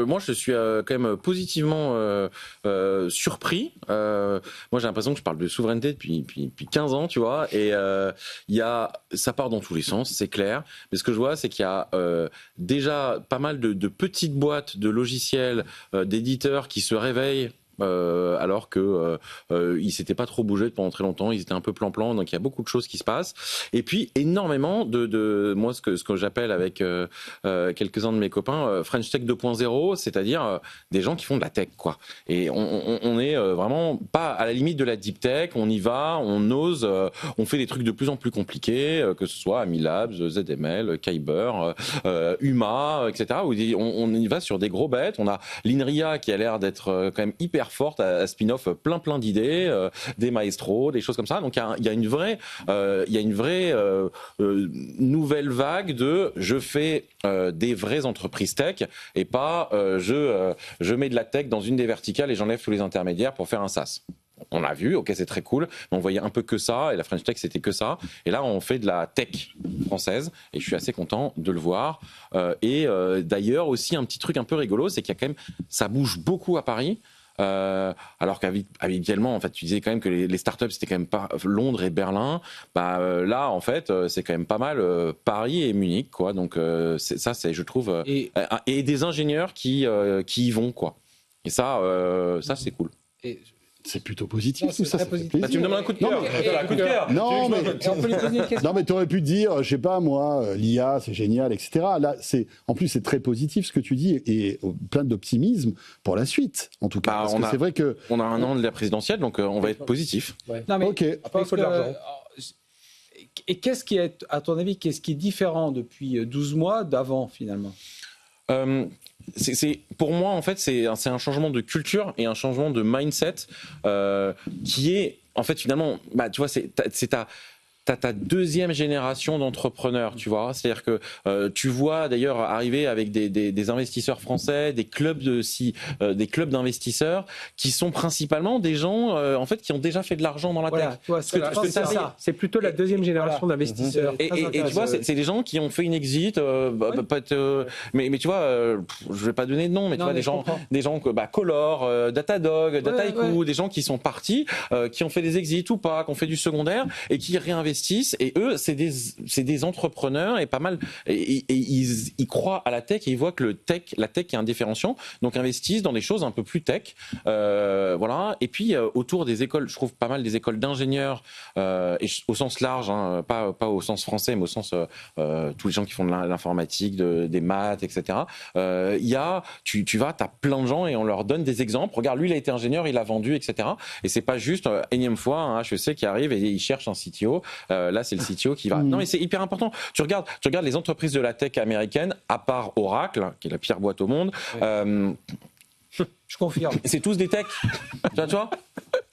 Moi, je suis quand même positivement surpris. Moi, j'ai l'impression que je parle de souveraineté depuis 15 ans, tu vois, et ça part dans tous les sens, c'est clair. Mais ce que je vois, c'est qu'il y a déjà pas mal de petites boîtes de logiciels, d'éditeurs qui se réveillent. Alors que ils s'étaient pas trop bougés pendant très longtemps, ils étaient un peu plan-plan, donc il y a beaucoup de choses qui se passent. Et puis énormément de moi ce que j'appelle avec quelques-uns de mes copains French Tech 2.0, c'est-à-dire des gens qui font de la tech, quoi. Et on est vraiment pas à la limite de la deep tech, on y va, on ose, on fait des trucs de plus en plus compliqués, que ce soit Amilabs, ZML, Kyber, Uma, etc. Où on y va sur des gros bêtes. On a l'INRIA qui a l'air d'être quand même hyper forte à spin-off plein d'idées, des maestros, des choses comme ça. Donc il y a une vraie nouvelle vague de je fais des vraies entreprises tech et pas je mets de la tech dans une des verticales et j'enlève tous les intermédiaires pour faire un SaaS. On l'a vu, ok, c'est très cool, mais on voyait un peu que ça, et la French Tech, c'était que ça. Et là, on fait de la tech française, et je suis assez content de le voir. D'ailleurs, aussi, un petit truc un peu rigolo, c'est qu'il y a quand même, ça bouge beaucoup à Paris. Alors qu'habituellement, en fait, tu disais quand même que les startups c'était quand même pas Londres et Berlin. Là, en fait, c'est quand même pas mal Paris et Munich, quoi. Donc c'est, je trouve, et des ingénieurs qui y vont, quoi. Et ça c'est cool. C'est plutôt positif, tout ça. Tu me demandes un coup de cœur. Non, mais tu aurais pu dire, je sais pas moi, l'IA, c'est génial, etc. Là, en plus, c'est très positif ce que tu dis et plein d'optimisme pour la suite, en tout cas. Parce que c'est vrai que on a un an de la présidentielle, donc on va être positif. Ouais. Non, mais après, il faut de l'argent. Et qu'est-ce qui est, à ton avis, qu'est-ce qui est différent depuis 12 mois d'avant, finalement? Pour moi, en fait, c'est un changement de culture et un changement de mindset qui est, en fait, finalement, tu vois, t'as ta deuxième génération d'entrepreneurs, tu vois. C'est-à-dire que tu vois d'ailleurs arriver avec des investisseurs français, des clubs d'investisseurs qui sont principalement des gens en fait qui ont déjà fait de l'argent dans la tech. C'est plutôt la deuxième génération d'investisseurs. Et tu vois, c'est des gens qui ont fait une exit, mais tu vois, je vais pas donner de nom, mais tu vois des gens que Color, Datadog, Dataiku, des gens qui sont partis, qui ont fait des exits ou pas, qui ont fait du secondaire et qui réinvestissent. Et eux, c'est des entrepreneurs et pas mal. Et ils croient à la tech et ils voient que la tech est un différenciant. Donc investissent dans des choses un peu plus tech. Voilà. Et puis autour des écoles, je trouve pas mal des écoles d'ingénieurs et au sens large, hein, pas au sens français, mais au sens tous les gens qui font de l'informatique, des maths, etc. Tu vas, t'as plein de gens et on leur donne des exemples. Regarde, lui, il a été ingénieur, il a vendu, etc. Et c'est pas juste énième fois un HEC qui arrive et il cherche un CTO. Là, c'est le CTO qui va. Non, mais c'est hyper important. Tu regardes les entreprises de la tech américaines, à part Oracle, qui est la pire boîte au monde. Je confirme. C'est tous des techs. Tu vois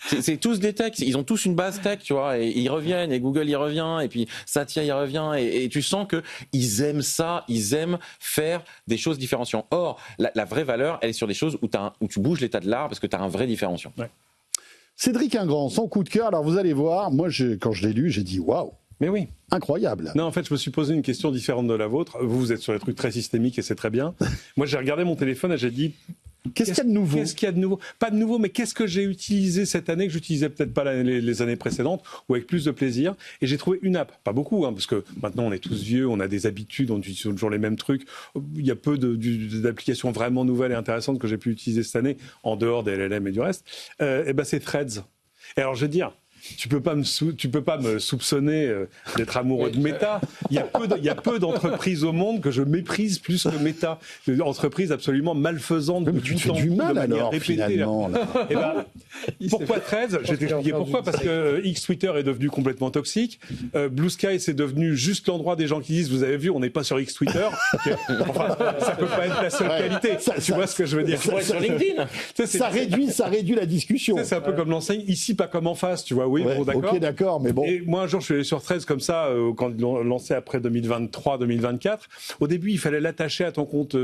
c'est tous des techs. Ils ont tous une base tech, tu vois. Et ils reviennent. Et Google, il revient. Et puis Satya, il revient. Et tu sens que ils aiment ça. Ils aiment faire des choses différenciantes. Or, la vraie valeur, elle est sur des choses où tu bouges l'état de l'art parce que tu as un vrai différenciant. Ouais. Cédric Ingrand, son coup de cœur. Alors vous allez voir, moi quand je l'ai lu, j'ai dit waouh. Mais oui. Incroyable. Non, en fait, je me suis posé une question différente de la vôtre. Vous êtes sur des trucs très systémiques et c'est très bien. Moi, j'ai regardé mon téléphone et j'ai dit, Qu'est-ce qu'il y a de nouveau ? Qu'est-ce qu'il y a de nouveau ? Pas de nouveau, mais qu'est-ce que j'ai utilisé cette année que j'utilisais peut-être pas les années précédentes, ou avec plus de plaisir ? Et j'ai trouvé une app, pas beaucoup, parce que maintenant on est tous vieux, on a des habitudes, on utilise toujours les mêmes trucs. Il y a peu d'applications vraiment nouvelles et intéressantes que j'ai pu utiliser cette année, en dehors des LLM et du reste. C'est Threads. Et alors je veux dire, tu peux pas me soupçonner d'être amoureux de Meta. Il y a peu d'entreprises au monde que je méprise plus que Meta. Entreprises absolument malfaisantes. Mais tu te fais du mal alors, finalement. Pourquoi Threads ? Je vais t'expliquer pourquoi. Parce que X-Twitter est devenu complètement toxique. Blue Sky, c'est devenu juste l'endroit des gens qui disent, vous avez vu, on n'est pas sur X-Twitter. Enfin, ça peut pas être la seule qualité. Tu vois ce que je veux dire ? Sur LinkedIn. Ça réduit la discussion. C'est un peu comme l'enseigne, ici pas comme en face, tu vois. Oui, bon, d'accord. Ok, d'accord, mais bon. Et moi, un jour, je suis allé sur Threads comme ça, quand ils l'ont lancé après 2023-2024. Au début, il fallait l'attacher à ton compte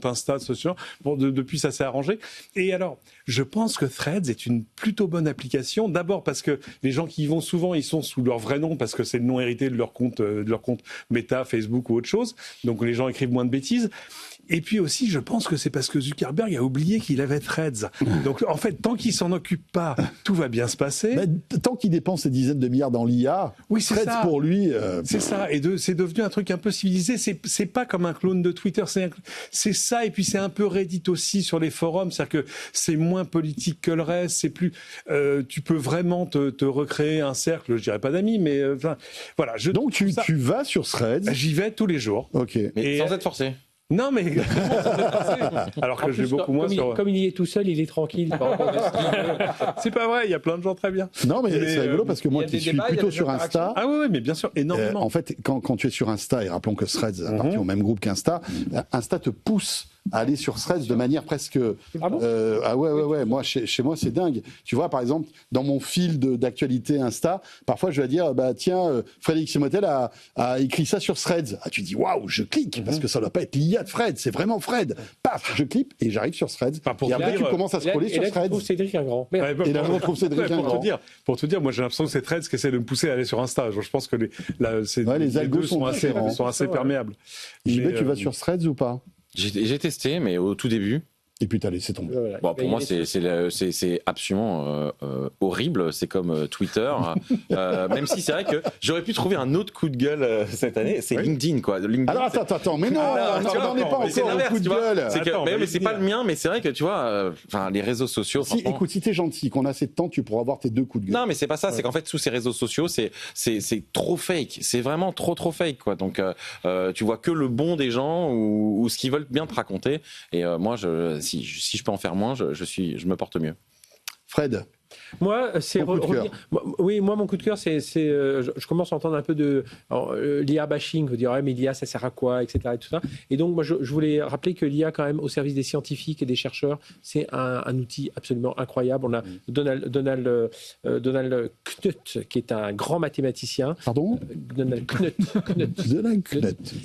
Insta, social. Bon, depuis, ça s'est arrangé. Et alors, je pense que Threads est une plutôt bonne application. D'abord parce que les gens qui y vont souvent, ils sont sous leur vrai nom parce que c'est le nom hérité de leur compte Meta, Facebook ou autre chose. Donc, les gens écrivent moins de bêtises. Et puis aussi, je pense que c'est parce que Zuckerberg a oublié qu'il avait Threads. Donc, en fait, tant qu'il s'en occupe pas, tout va bien se passer. Tant qu'il dépense ses dizaines de milliards dans l'IA, oui, c'est Threads ça. Pour lui... C'est ça. Et c'est devenu un truc un peu civilisé. C'est pas comme un clone de Twitter. C'est ça. Et puis, c'est un peu Reddit aussi sur les forums. C'est-à-dire que c'est moins politique que le reste. C'est plus... tu peux vraiment te recréer un cercle, je dirais pas d'amis, mais... voilà. Donc, tu vas sur Threads. J'y vais tous les jours. Ok. Mais sans être forcé. Non, mais alors que j'ai beaucoup moins sur... Comme il y est tout seul, il est tranquille. C'est pas vrai, il y a plein de gens très bien. Non, mais c'est rigolo parce que moi qui suis plutôt sur Insta... Ah oui, mais bien sûr, énormément. En fait, quand tu es sur Insta, et rappelons que Threads appartient au même groupe qu'Insta, Insta te pousse à aller sur Threads de manière presque... Ah bon ouais. Moi, chez moi, c'est dingue. Tu vois, par exemple, dans mon fil d'actualité Insta, parfois, je vais dire, tiens, Frédéric Simotel a écrit ça sur Threads. Ah, tu dis, waouh, je clique, parce que ça ne doit pas être l'IA de Fred, c'est vraiment Fred. Paf, je clique et j'arrive sur Threads. Et après, tu commences à scroller sur Threads. Et là, tu trouves Cédric Ingrand. Et là, je retrouve Cédric Ingrand. Pour te dire, moi, j'ai l'impression que c'est Threads qui essaie de me pousser à aller sur Insta. Je pense que les algos sont assez perméables. JB, tu vas sur Threads ou pas ? J'ai testé, mais au tout début. Et puis t'as laissé tomber. Voilà. Bon, pour moi, c'est absolument horrible. C'est comme Twitter. Même si c'est vrai que j'aurais pu trouver un autre coup de gueule cette année. C'est LinkedIn, quoi. LinkedIn, alors attends, mais non, on n'est pas encore au coup de gueule. Mais c'est pas le mien, mais c'est vrai que tu vois, les réseaux sociaux. Écoute, si t'es gentil, qu'on a assez de temps, tu pourras avoir tes deux coups de gueule. Non, mais c'est pas ça. C'est qu'en fait, sous ces réseaux sociaux, c'est trop fake. C'est vraiment trop fake, quoi. Donc, tu vois que le bon des gens ou ce qu'ils veulent bien te raconter. Et moi, si je peux en faire moins, je me porte mieux. Fred, moi, c'est oui, moi mon coup de cœur, je commence à entendre un peu de l'IA bashing, vous dire mais l'IA ça sert à quoi, etc. Et tout ça. Et donc moi je voulais rappeler que l'IA quand même au service des scientifiques et des chercheurs, c'est un outil absolument incroyable. On a Donald Knuth qui est un grand mathématicien. Pardon ? Donald Knuth.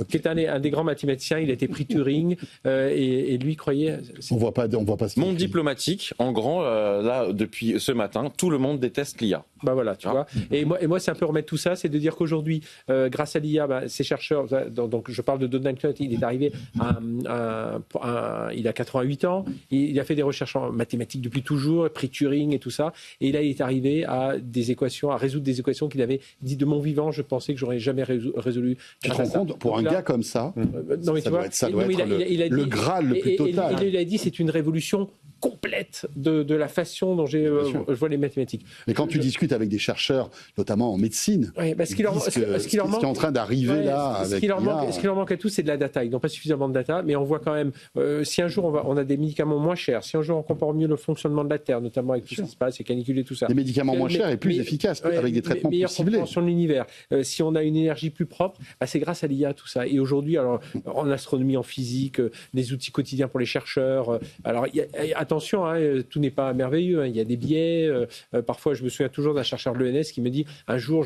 Qui est un des grands mathématiciens. Il a été prix Turing et lui croyait. On voit pas ce monde diplomatique en grand là depuis ce matin. Tout le monde déteste l'IA. Bah voilà, tu vois. Et moi, c'est un peu remettre tout ça, c'est de dire qu'aujourd'hui, grâce à l'IA, ces chercheurs, donc je parle de Donald Knuth, il est arrivé il a 88 ans, il a fait des recherches en mathématiques depuis toujours, prix Turing et tout ça, et là, il est arrivé à résoudre des équations qu'il avait dit de mon vivant, je pensais que j'aurais jamais résolu. Tu te rends compte, pour un gars comme ça, non, mais ça doit être le Graal le plus total. Il a dit, c'est une révolution complète de la façon dont je vois les mathématiques. Mais quand tu discutes avec des chercheurs, notamment en médecine, ce qui leur manque, est en train d'arriver là, ce qui leur manque à tous, c'est de la data. Ils n'ont pas suffisamment de data, mais on voit quand même, si un jour on a des médicaments moins chers, si un jour on comprend mieux le fonctionnement de la Terre, notamment avec tout ce qui se passe, les canicules et tout ça. Des médicaments moins chers et plus efficaces, avec des traitements plus ciblés. Meilleure compréhension de l'univers. Si on a une énergie plus propre, c'est grâce à l'IA tout ça. Et aujourd'hui, alors en astronomie, en physique, des outils quotidiens pour les chercheurs. Alors attention, tout n'est pas merveilleux. Il y a des biais. Parfois, je me souviens toujours d'un chercheur de l'ENS qui me dit un jour,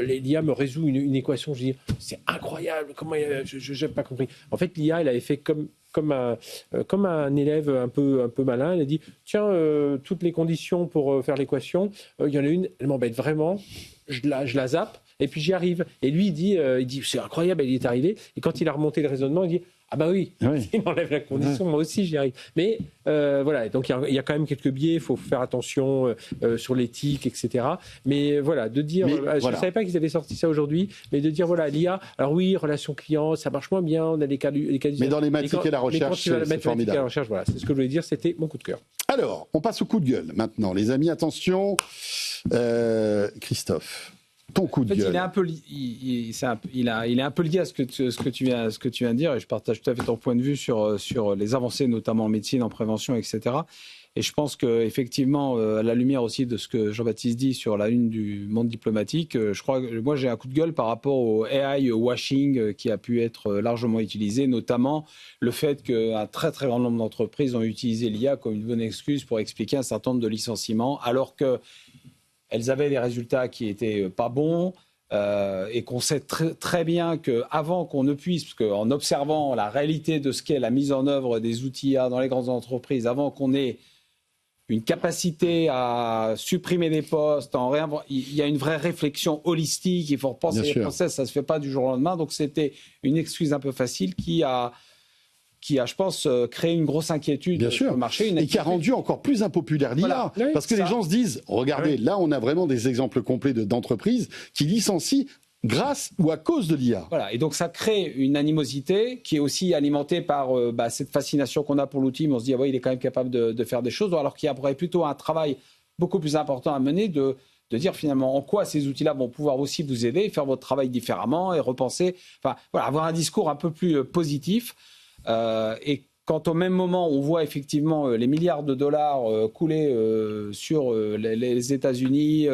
l'IA me résout une équation. Je dis c'est incroyable. Comment je n'ai pas compris. En fait, l'IA, elle avait fait comme un élève un peu malin. Elle a dit tiens, toutes les conditions pour faire l'équation, il y en a une, elle m'embête vraiment. Je la zappe. Et puis j'y arrive. Et lui, il dit c'est incroyable, elle y est arrivée. Et quand il a remonté le raisonnement, il dit Ah bah oui, il enlève la condition, moi aussi j'y arrive. Mais voilà, donc il y a quand même quelques biais, il faut faire attention sur l'éthique, etc. Mais voilà, de dire, je ne savais pas qu'ils avaient sorti ça aujourd'hui, mais de dire, voilà, l'IA, alors oui, relation client, ça marche moins bien, on a des cas mais dans les métriques et la recherche, c'est formidable. La recherche, voilà, c'est ce que je voulais dire, c'était mon coup de cœur. Alors, on passe au coup de gueule maintenant, les amis, attention, Christophe. Ton coup de gueule. Il est un peu lié à ce que tu viens de dire, et je partage tout à fait ton point de vue sur les avancées, notamment en médecine, en prévention, etc. Et je pense qu'effectivement, à la lumière aussi de ce que Jean-Baptiste dit sur la une du Monde diplomatique, je crois que moi j'ai un coup de gueule par rapport au AI washing qui a pu être largement utilisé, notamment le fait qu'un très très grand nombre d'entreprises ont utilisé l'IA comme une bonne excuse pour expliquer un certain nombre de licenciements, alors que elles avaient des résultats qui étaient pas bons et qu'on sait très bien qu'avant qu'on ne puisse, parce qu'en observant la réalité de ce qu'est la mise en œuvre des outils IA dans les grandes entreprises, avant qu'on ait une capacité à supprimer des postes, il y a une vraie réflexion holistique, il faut repenser les process, ça ne se fait pas du jour au lendemain. Donc c'était une excuse un peu facile qui a, je pense, créé une grosse inquiétude sur le marché. Et qui a rendu encore plus impopulaire l'IA. Voilà. Parce que les gens se disent, regardez, là on a vraiment des exemples complets d'entreprises qui licencient grâce ou à cause de l'IA. Voilà, et donc ça crée une animosité qui est aussi alimentée par cette fascination qu'on a pour l'outil, mais on se dit, il est quand même capable de faire des choses, alors qu'il y a plutôt un travail beaucoup plus important à mener de dire finalement en quoi ces outils-là vont pouvoir aussi vous aider, faire votre travail différemment et repenser, avoir un discours un peu plus positif. Et quand au même moment on voit effectivement les milliards de dollars couler sur les États-Unis,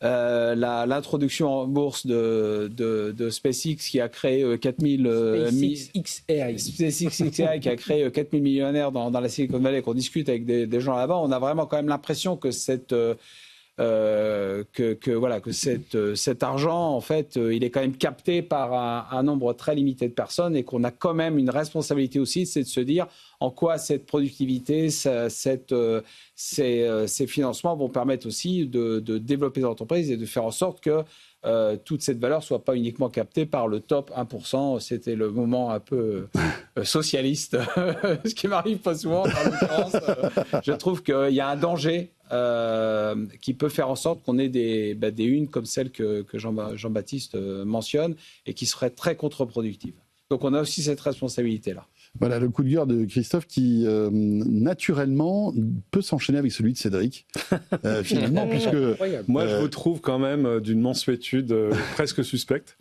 l'introduction en bourse de SpaceX qui a créé 4000 SpaceX XAI qui a créé 4000 millionnaires dans la Silicon Valley, qu'on discute avec des gens là-bas, on a vraiment quand même l'impression que cet argent, en fait, il est quand même capté par un nombre très limité de personnes et qu'on a quand même une responsabilité aussi, c'est de se dire en quoi cette productivité, ces financements vont permettre aussi de développer des entreprises et de faire en sorte que toute cette valeur ne soit pas uniquement captée par le top 1%. C'était le moment un peu socialiste, ce qui m'arrive pas souvent. En l'occurrence, je trouve qu'il y a un danger qui peut faire en sorte qu'on ait des unes comme celle que Jean-Baptiste mentionne et qui seraient très contre-productives. Donc on a aussi cette responsabilité-là. Voilà le coup de gueule de Christophe qui, naturellement, peut s'enchaîner avec celui de Cédric, finalement, puisque... Moi, je vous trouve quand même d'une mansuétude presque suspecte.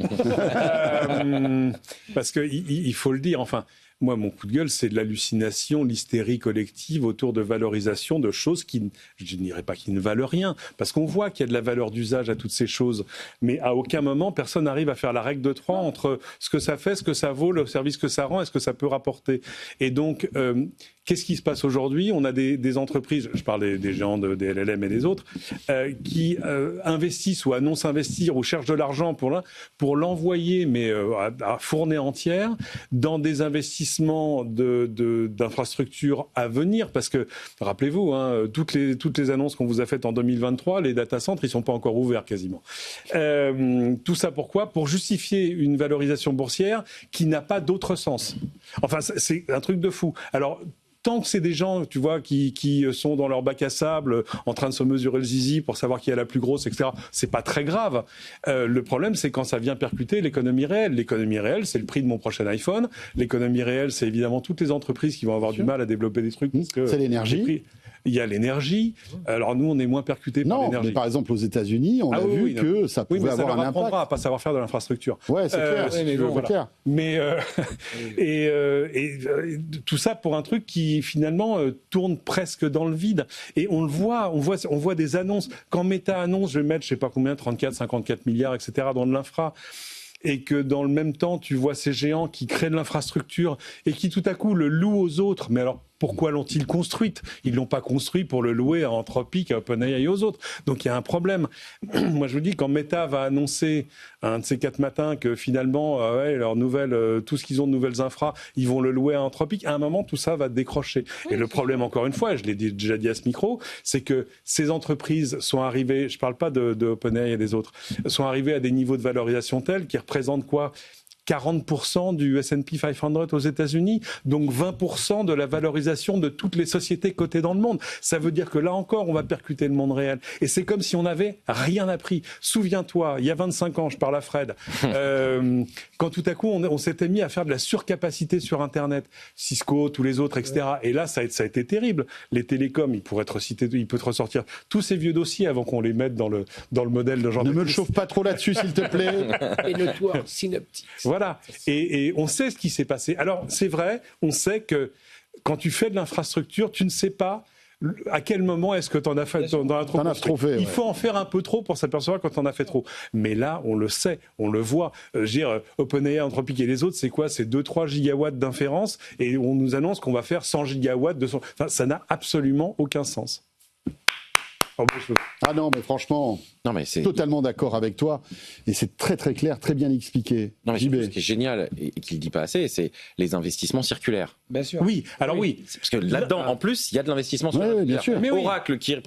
Parce qu'il faut le dire, enfin... Moi, mon coup de gueule, c'est de l'hallucination, l'hystérie collective autour de valorisation de choses qui, je ne dirais pas qui ne valent rien, parce qu'on voit qu'il y a de la valeur d'usage à toutes ces choses, mais à aucun moment, personne n'arrive à faire la règle de 3 entre ce que ça fait, ce que ça vaut, le service que ça rend et ce que ça peut rapporter. Et donc, qu'est-ce qui se passe aujourd'hui ? On a des entreprises, je parle des géants des LLM et des autres, qui investissent ou annoncent investir ou cherchent de l'argent pour l'envoyer, mais à fournée entière, dans des investissements d'infrastructures à venir, parce que, rappelez-vous, toutes les annonces qu'on vous a faites en 2023, les data centers, ils ne sont pas encore ouverts quasiment. Tout ça pourquoi ? Pour justifier une valorisation boursière qui n'a pas d'autre sens. Enfin, c'est un truc de fou. Alors, tant que c'est des gens, tu vois, qui sont dans leur bac à sable, en train de se mesurer le zizi pour savoir qui est la plus grosse, etc., c'est pas très grave. Le problème, c'est quand ça vient percuter l'économie réelle. L'économie réelle, c'est le prix de mon prochain iPhone. L'économie réelle, c'est évidemment toutes les entreprises qui vont avoir du mal à développer des trucs. C'est l'énergie. Il y a l'énergie. Alors nous, on est moins percutés par l'énergie. Mais par exemple, aux États-Unis, on a vu que ça pouvait avoir un impact. Ça leur apprendra à pas savoir faire de l'infrastructure. Ouais, c'est clair. C'est clair. Mais tout ça pour un truc qui finalement tourne presque dans le vide. Et on le voit, on voit des annonces. Quand Meta annonce, je vais mettre, je sais pas combien, 34, 54 milliards, etc. dans de l'infra. Et que dans le même temps, tu vois ces géants qui créent de l'infrastructure et qui tout à coup le louent aux autres. Mais alors, pourquoi l'ont-ils construite ? Ils ne l'ont pas construit pour le louer à Anthropic, à OpenAI et aux autres. Donc il y a un problème. Moi je vous dis, quand Meta va annoncer un de ces 4 matins que finalement, leur tout ce qu'ils ont de nouvelles infras, ils vont le louer à Anthropic, à un moment tout ça va décrocher. Et le problème, encore une fois, je l'ai déjà dit à ce micro, c'est que ces entreprises sont arrivées, je ne parle pas de OpenAI et des autres, sont arrivées à des niveaux de valorisation tels qui représentent quoi ? 40% du S&P 500 aux États-Unis, donc 20% de la valorisation de toutes les sociétés cotées dans le monde. Ça veut dire que là encore, on va percuter le monde réel. Et c'est comme si on n'avait rien appris. Souviens-toi, il y a 25 ans, je parle à Fred, quand tout à coup, on s'était mis à faire de la surcapacité sur Internet, Cisco, tous les autres, etc. Et là, ça a été terrible. Les télécoms, il peut te ressortir tous ces vieux dossiers avant qu'on les mette dans le modèle de genre. Ne me le chauffe pas trop là-dessus, s'il te plaît. Et le toit synoptique. Voilà, et on sait ce qui s'est passé. Alors, c'est vrai, on sait que quand tu fais de l'infrastructure, tu ne sais pas à quel moment est-ce que tu en as fait trop fait. Il faut en faire un peu trop pour s'apercevoir quand on a fait trop. Mais là, on le sait, on le voit. OpenAI, Anthropic et les autres, c'est quoi ? C'est 2-3 gigawatts d'inférence et on nous annonce qu'on va faire 100 gigawatts de son... Enfin, ça n'a absolument aucun sens. Ah non, mais franchement, totalement d'accord avec toi. Et c'est très très clair, très bien expliqué. Non, mais ce qui est génial et qu'il ne dit pas assez, c'est les investissements circulaires. Bien sûr. Oui, alors oui. Parce que là-dedans, en plus, il y a de l'investissement circulaire. Oui, bien sûr. Mais Oracle qui est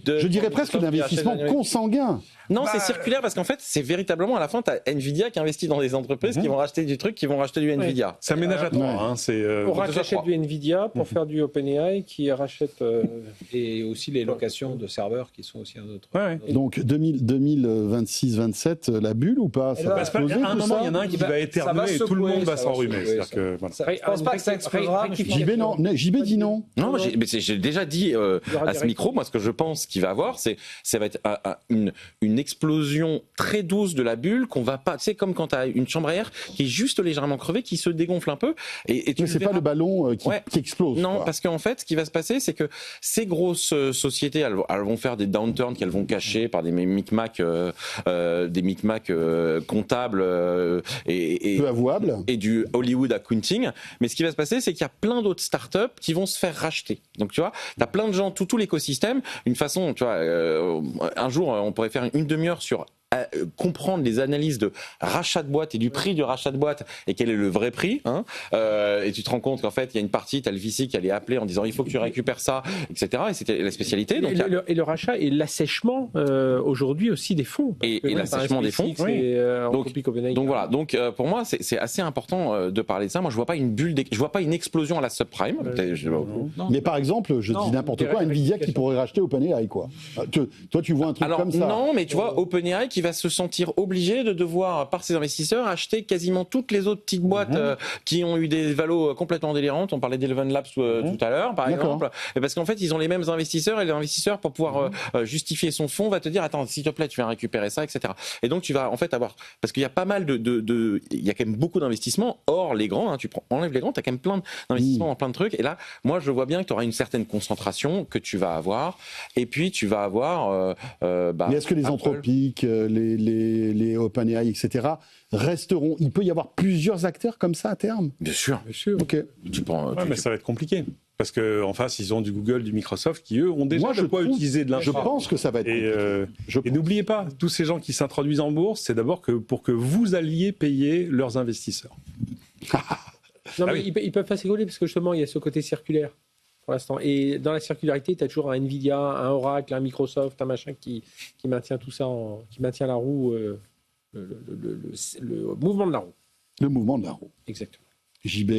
je dirais presque l'investissement consanguin. Non, c'est circulaire parce qu'en fait, c'est véritablement à la fin, tu as Nvidia qui investit dans des entreprises qui vont racheter du truc, qui vont racheter du Nvidia. Ça ménage à trois. Oracle achète du Nvidia pour faire du OpenAI qui rachète. Et aussi les locations de serveurs qui sont aussi un autre. Donc 2026-27, la bulle ou pas? Ça va exploser, à un moment, il y en a un qui va éternuer et tout le monde va s'enrhumer. Je pense pas que ça explosera. JB dit non. Non, j'ai déjà dit à ce micro, moi, ce que je pense qu'il va avoir, ça va être une explosion très douce de la bulle qu'on va pas, tu sais, comme quand tu as une chambre à air qui est juste légèrement crevée, qui se dégonfle un peu. Et mais c'est pas le ballon qui explose. Non, quoi. parce qu'en fait, ce qui va se passer, c'est que ces grosses sociétés, elles vont faire des downturns qu'elles vont cacher par des micmacs comptables et peu avouables et du Hollywood accounting. Mais ce qui va se passer, c'est qu'il y a plein d'autres startups qui vont se faire racheter. Donc tu vois, t'as plein de gens, tout l'écosystème. Une façon, tu vois, un jour, on pourrait faire une demi-heure sur comprendre les analyses de rachat de boîte et du prix du rachat de boîte et quel est le vrai prix, et tu te rends compte qu'en fait il y a une partie, tu as le VC qui allait appeler en disant il faut que tu récupères ça, etc. Et c'était la spécialité. Donc, et le rachat et l'assèchement aujourd'hui aussi des fonds. Et l'assèchement des fonds. Donc voilà, donc pour moi c'est assez important de parler de ça. Moi je vois pas une bulle, je vois pas une explosion à la subprime. Mais par exemple, je dis n'importe quoi, Nvidia qui pourrait racheter OpenAI, quoi. Toi tu vois un truc comme ça. Non, mais tu vois OpenAI qui va se sentir obligé de devoir, par ses investisseurs, acheter quasiment toutes les autres petites boîtes qui ont eu des valos complètement délirantes. On parlait d'Eleven Labs tout à l'heure, par exemple. Et parce qu'en fait, ils ont les mêmes investisseurs et l'investisseur, pour pouvoir justifier son fonds, va te dire attends, s'il te plaît, tu viens récupérer ça, etc. Et donc, tu vas en fait avoir... Parce qu'il y a pas mal il y a quand même beaucoup d'investissements. Or, les grands, enlèves les grands, tu as quand même plein d'investissements dans plein de trucs. Et là, moi, je vois bien que tu auras une certaine concentration que tu vas avoir. Et puis, tu vas avoir... mais est-ce que les Anthropic, les OpenAI, etc., resteront... Il peut y avoir plusieurs acteurs comme ça à terme? Bien sûr. Ok. Mais ça va être compliqué. Parce qu'en face, ils ont du Google, du Microsoft, qui eux ont déjà de quoi utiliser de l'infra. Je pense que ça va être et n'oubliez pas, tous ces gens qui s'introduisent en bourse, c'est d'abord pour que vous alliez payer leurs investisseurs. Non, mais ils peuvent pas s'écoler parce que justement, il y a ce côté circulaire pour l'instant. Et dans la circularité, tu as toujours un Nvidia, un Oracle, un Microsoft, un machin qui maintient tout ça, qui maintient la roue, le mouvement de la roue. Le mouvement de la roue. Exactement. JB.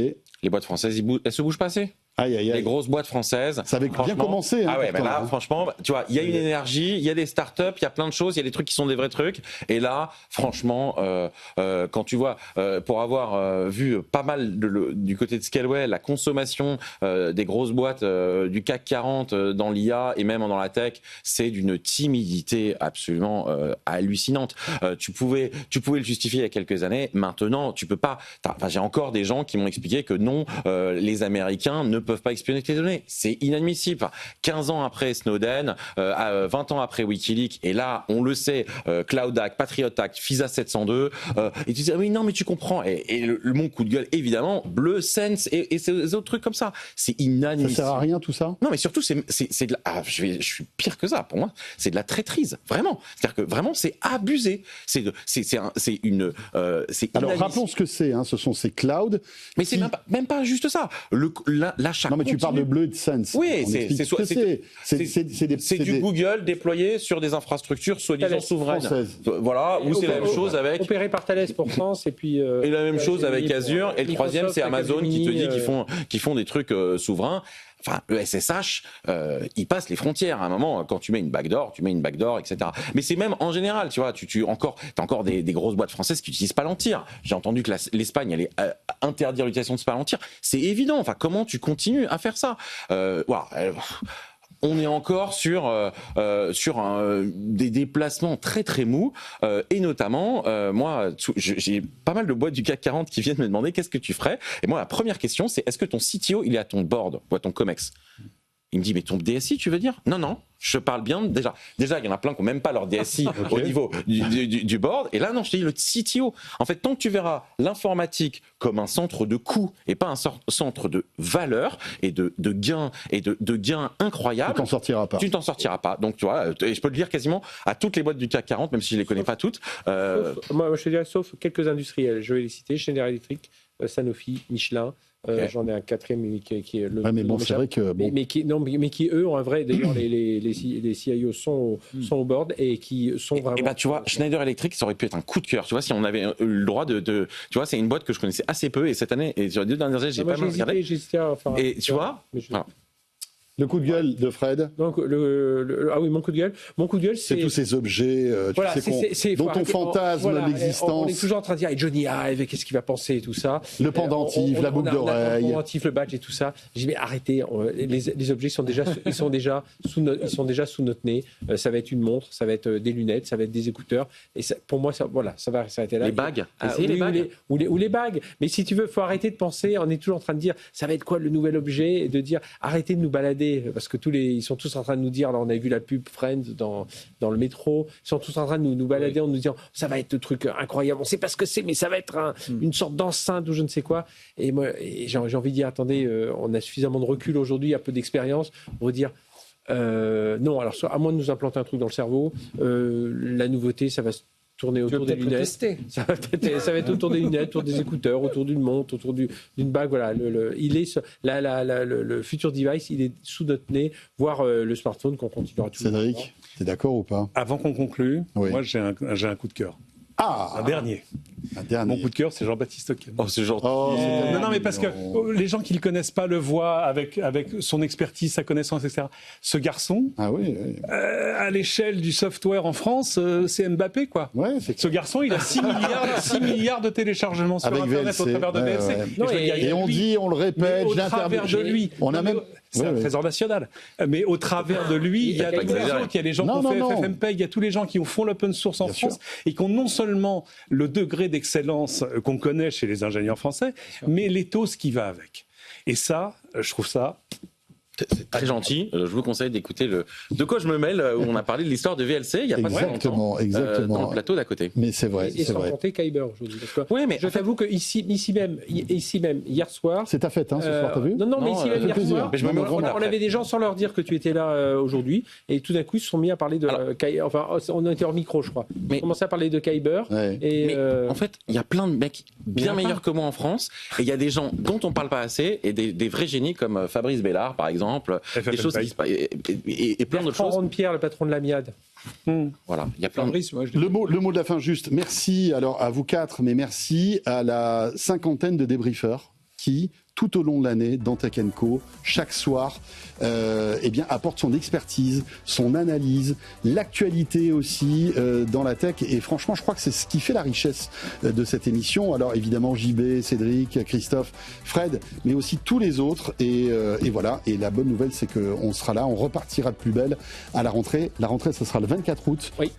Les boîtes françaises, elles se bougent pas assez. Les grosses boîtes françaises. Ça avait bien commencé. Ah ouais, mais là, franchement, tu vois, il y a une énergie, il y a des startups, il y a plein de choses, il y a des trucs qui sont des vrais trucs. Et là, franchement, quand tu vois, pour avoir vu pas mal du côté de Scaleway, la consommation des grosses boîtes du CAC 40 dans l'IA et même dans la tech, c'est d'une timidité absolument hallucinante. Tu pouvais le justifier il y a quelques années. Maintenant, tu peux pas. J'ai encore des gens qui m'ont expliqué que non, les Américains ne peuvent pas espionner tes données. C'est inadmissible. 15 ans après Snowden, 20 ans après Wikileaks, et là, on le sait, Cloud Act, Patriot Act, FISA 702, et tu dis, oui, non, mais tu comprends. Et mon coup de gueule, évidemment, Bleu, Sense et ces autres trucs comme ça. C'est inadmissible. Ça sert à rien, tout ça? Non, mais surtout, c'est de la... je suis pire que ça, pour moi. C'est de la traîtrise, vraiment. C'est-à-dire que vraiment, c'est abusé. Alors, rappelons ce que c'est, ce sont ces clouds. Mais c'est même pas juste ça. La achat. Non, mais tu parles de Bleu et de Sense. Oui, c'est du Google déployé sur des infrastructures soi-disant souveraines. Voilà, ou c'est la même chose avec. Opéré par Thales pour France, et puis. Et la même chose avec Azure. Et le troisième, c'est Amazon qui te dit qu'ils font des trucs souverains. Enfin, le SSH, il passe les frontières. À un moment, quand tu mets une backdoor, etc. Mais c'est même en général, tu vois, t'as encore des grosses boîtes françaises qui utilisent Palantir. J'ai entendu que l'Espagne allait interdire l'utilisation de Palantir. C'est évident. Enfin, comment tu continues à faire ça? Voilà. On est encore sur des déplacements très très mous et notamment moi j'ai pas mal de boîtes du CAC 40 qui viennent me demander qu'est-ce que tu ferais, et moi la première question c'est est-ce que ton CTO il est à ton board ou à ton COMEX? Il me dit mais ton DSI tu veux dire? Non, je parle bien déjà il y en a plein qui n'ont même pas leur DSI au niveau du board, et là non, je te dis le CTO. En fait, tant que tu verras l'informatique comme un centre de coûts et pas un centre de valeur et de gains incroyables, tu t'en sortiras pas. Donc tu vois, je peux le dire quasiment à toutes les boîtes du CAC 40, même si je les connais pas toutes. Moi je te dirais sauf quelques industriels, je vais les citer: Schneider Electric, Sanofi, Michelin. Okay. J'en ai un quatrième qui est le. Ouais, mais bon, c'est vrai que. Bon. Mais qui eux ont un vrai. D'ailleurs, les CIO sont au board et qui sont vraiment. Et bah, tu vois, Schneider Electric, ça aurait pu être un coup de cœur. Tu vois, si on avait le droit de tu vois, c'est une boîte que je connaissais assez peu, et cette année, et sur les 2 dernières années, j'ai pas mal regardé. Et tu vois. Le coup de gueule de Fred. Donc mon coup de gueule. Mon coup de gueule, c'est tous ces objets dont on fantasme l'existence. On est toujours en train de dire Johnny Ive, qu'est-ce qu'il va penser et tout ça. Le pendentif, la boucle d'oreille. Le pendentif, le badge et tout ça. J'ai dit mais arrêtez, les objets sont déjà sous notre nez. Ça va être une montre, ça va être des lunettes, ça va être des écouteurs. Et ça, pour moi, ça va s'arrêter là. Les bagues. Ou les bagues. Mais si tu veux, faut arrêter de penser. On est toujours en train de dire ça va être quoi le nouvel objet, et de dire arrêtez de nous balader. Parce que ils sont tous en train de nous dire, là on a vu la pub Friends dans le métro, ils sont tous en train de nous balader en nous disant ça va être le truc incroyable, on sait pas ce que c'est, mais ça va être une sorte d'enceinte ou je ne sais quoi. Et moi j'ai envie de dire attendez, on a suffisamment de recul aujourd'hui, un peu d'expérience pour dire non, alors à moins de nous implanter un truc dans le cerveau, la nouveauté ça va se tourner autour des lunettes. Ça va être autour des lunettes, autour des écouteurs, autour d'une montre, autour d'une bague. Voilà, le futur device, il est sous notre nez, voire le smartphone qu'on continuera toujours. Cédric, t'es d'accord ou pas? Avant qu'on conclue, moi j'ai un coup de cœur. Un dernier. Mon coup de cœur, c'est Jean-Baptiste Ockel. C'est gentil. Non, mais parce que les gens qui ne le connaissent pas le voient avec son expertise, sa connaissance, etc. Ce garçon, à l'échelle du software en France, c'est Mbappé, quoi. Ouais, ce garçon, il a 6 milliards de téléchargements sur Internet au travers de VLC. Et on dit, on le répète, au travers de lui. On a même... C'est un trésor national. Mais au travers de lui, il y a tous les autres. Il y a les gens qui ont fait FFmpeg, il y a tous les gens qui font l'open source en France et qui ont non seulement le degré d'excellence qu'on connaît chez les ingénieurs français, mais l'éthos qui va avec. Et ça, je trouve ça... C'est très gentil. Je vous conseille d'écouter De quoi je me mêle, où on a parlé de l'histoire de VLC il y a pas très longtemps. Exactement. Dans le plateau d'à côté. Mais c'est vrai. Et sans compter Kyber aujourd'hui. Mais je t'avoue que ici même, hier soir. C'est ta fête, ce soir, t'as vu? Non, mais ici même, hier soir. On avait des gens sans leur dire que tu étais là aujourd'hui. Et tout d'un coup, ils se sont mis à parler de Kyber. Enfin, on était hors micro, je crois. Ils ont commencé à parler de Kyber. Mais en fait, il y a plein de mecs bien meilleurs que moi en France. Et il y a des gens dont on parle pas assez. Et des vrais génies comme Fabrice Bellard, par exemple. Des choses qui se passent, et plein d'autres choses. Bertrand Pierre, le patron de l'Amiade. Voilà, il y a plein de... Le mot de la fin juste. Merci alors à vous 4, mais merci à la 50aine de débriefeurs qui, tout au long de l'année, dans Tech & Co, chaque soir, apporte son expertise, son analyse, l'actualité aussi dans la tech. Et franchement, je crois que c'est ce qui fait la richesse de cette émission. Alors évidemment, JB, Cédric, Christophe, Fred, mais aussi tous les autres. Et voilà. Et la bonne nouvelle, c'est qu'on sera là, on repartira de plus belle à la rentrée. La rentrée, ce sera le 24 août. Oui.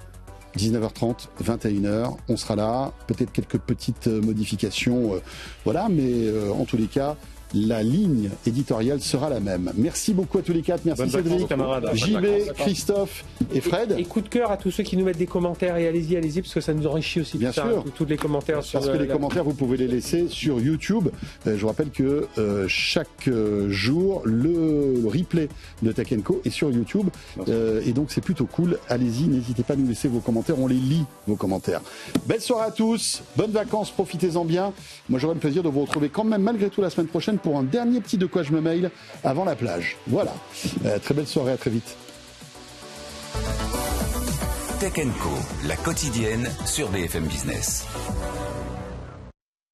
19h30, 21h, on sera là, peut-être quelques petites modifications, mais en tous les cas, la ligne éditoriale sera la même. Merci beaucoup à tous les 4, merci bonne Cédric, JB, Christophe et Fred. Et coup de cœur à tous ceux qui nous mettent des commentaires, et allez-y, parce que ça nous enrichit aussi. Bien sûr. Tous les commentaires. Parce que les commentaires, vous pouvez les laisser sur YouTube. Je vous rappelle que chaque jour, le replay de Tech & Co est sur YouTube. Et donc c'est plutôt cool. Allez-y, n'hésitez pas à nous laisser vos commentaires, on les lit, vos commentaires. Belle soirée à tous, bonnes vacances, profitez-en bien. Moi j'aurai le plaisir de vous retrouver quand même malgré tout la semaine prochaine pour un dernier petit de quoi je me mail avant la plage. Voilà. Très belle soirée, à très vite. Tech & Co, la quotidienne sur BFM Business.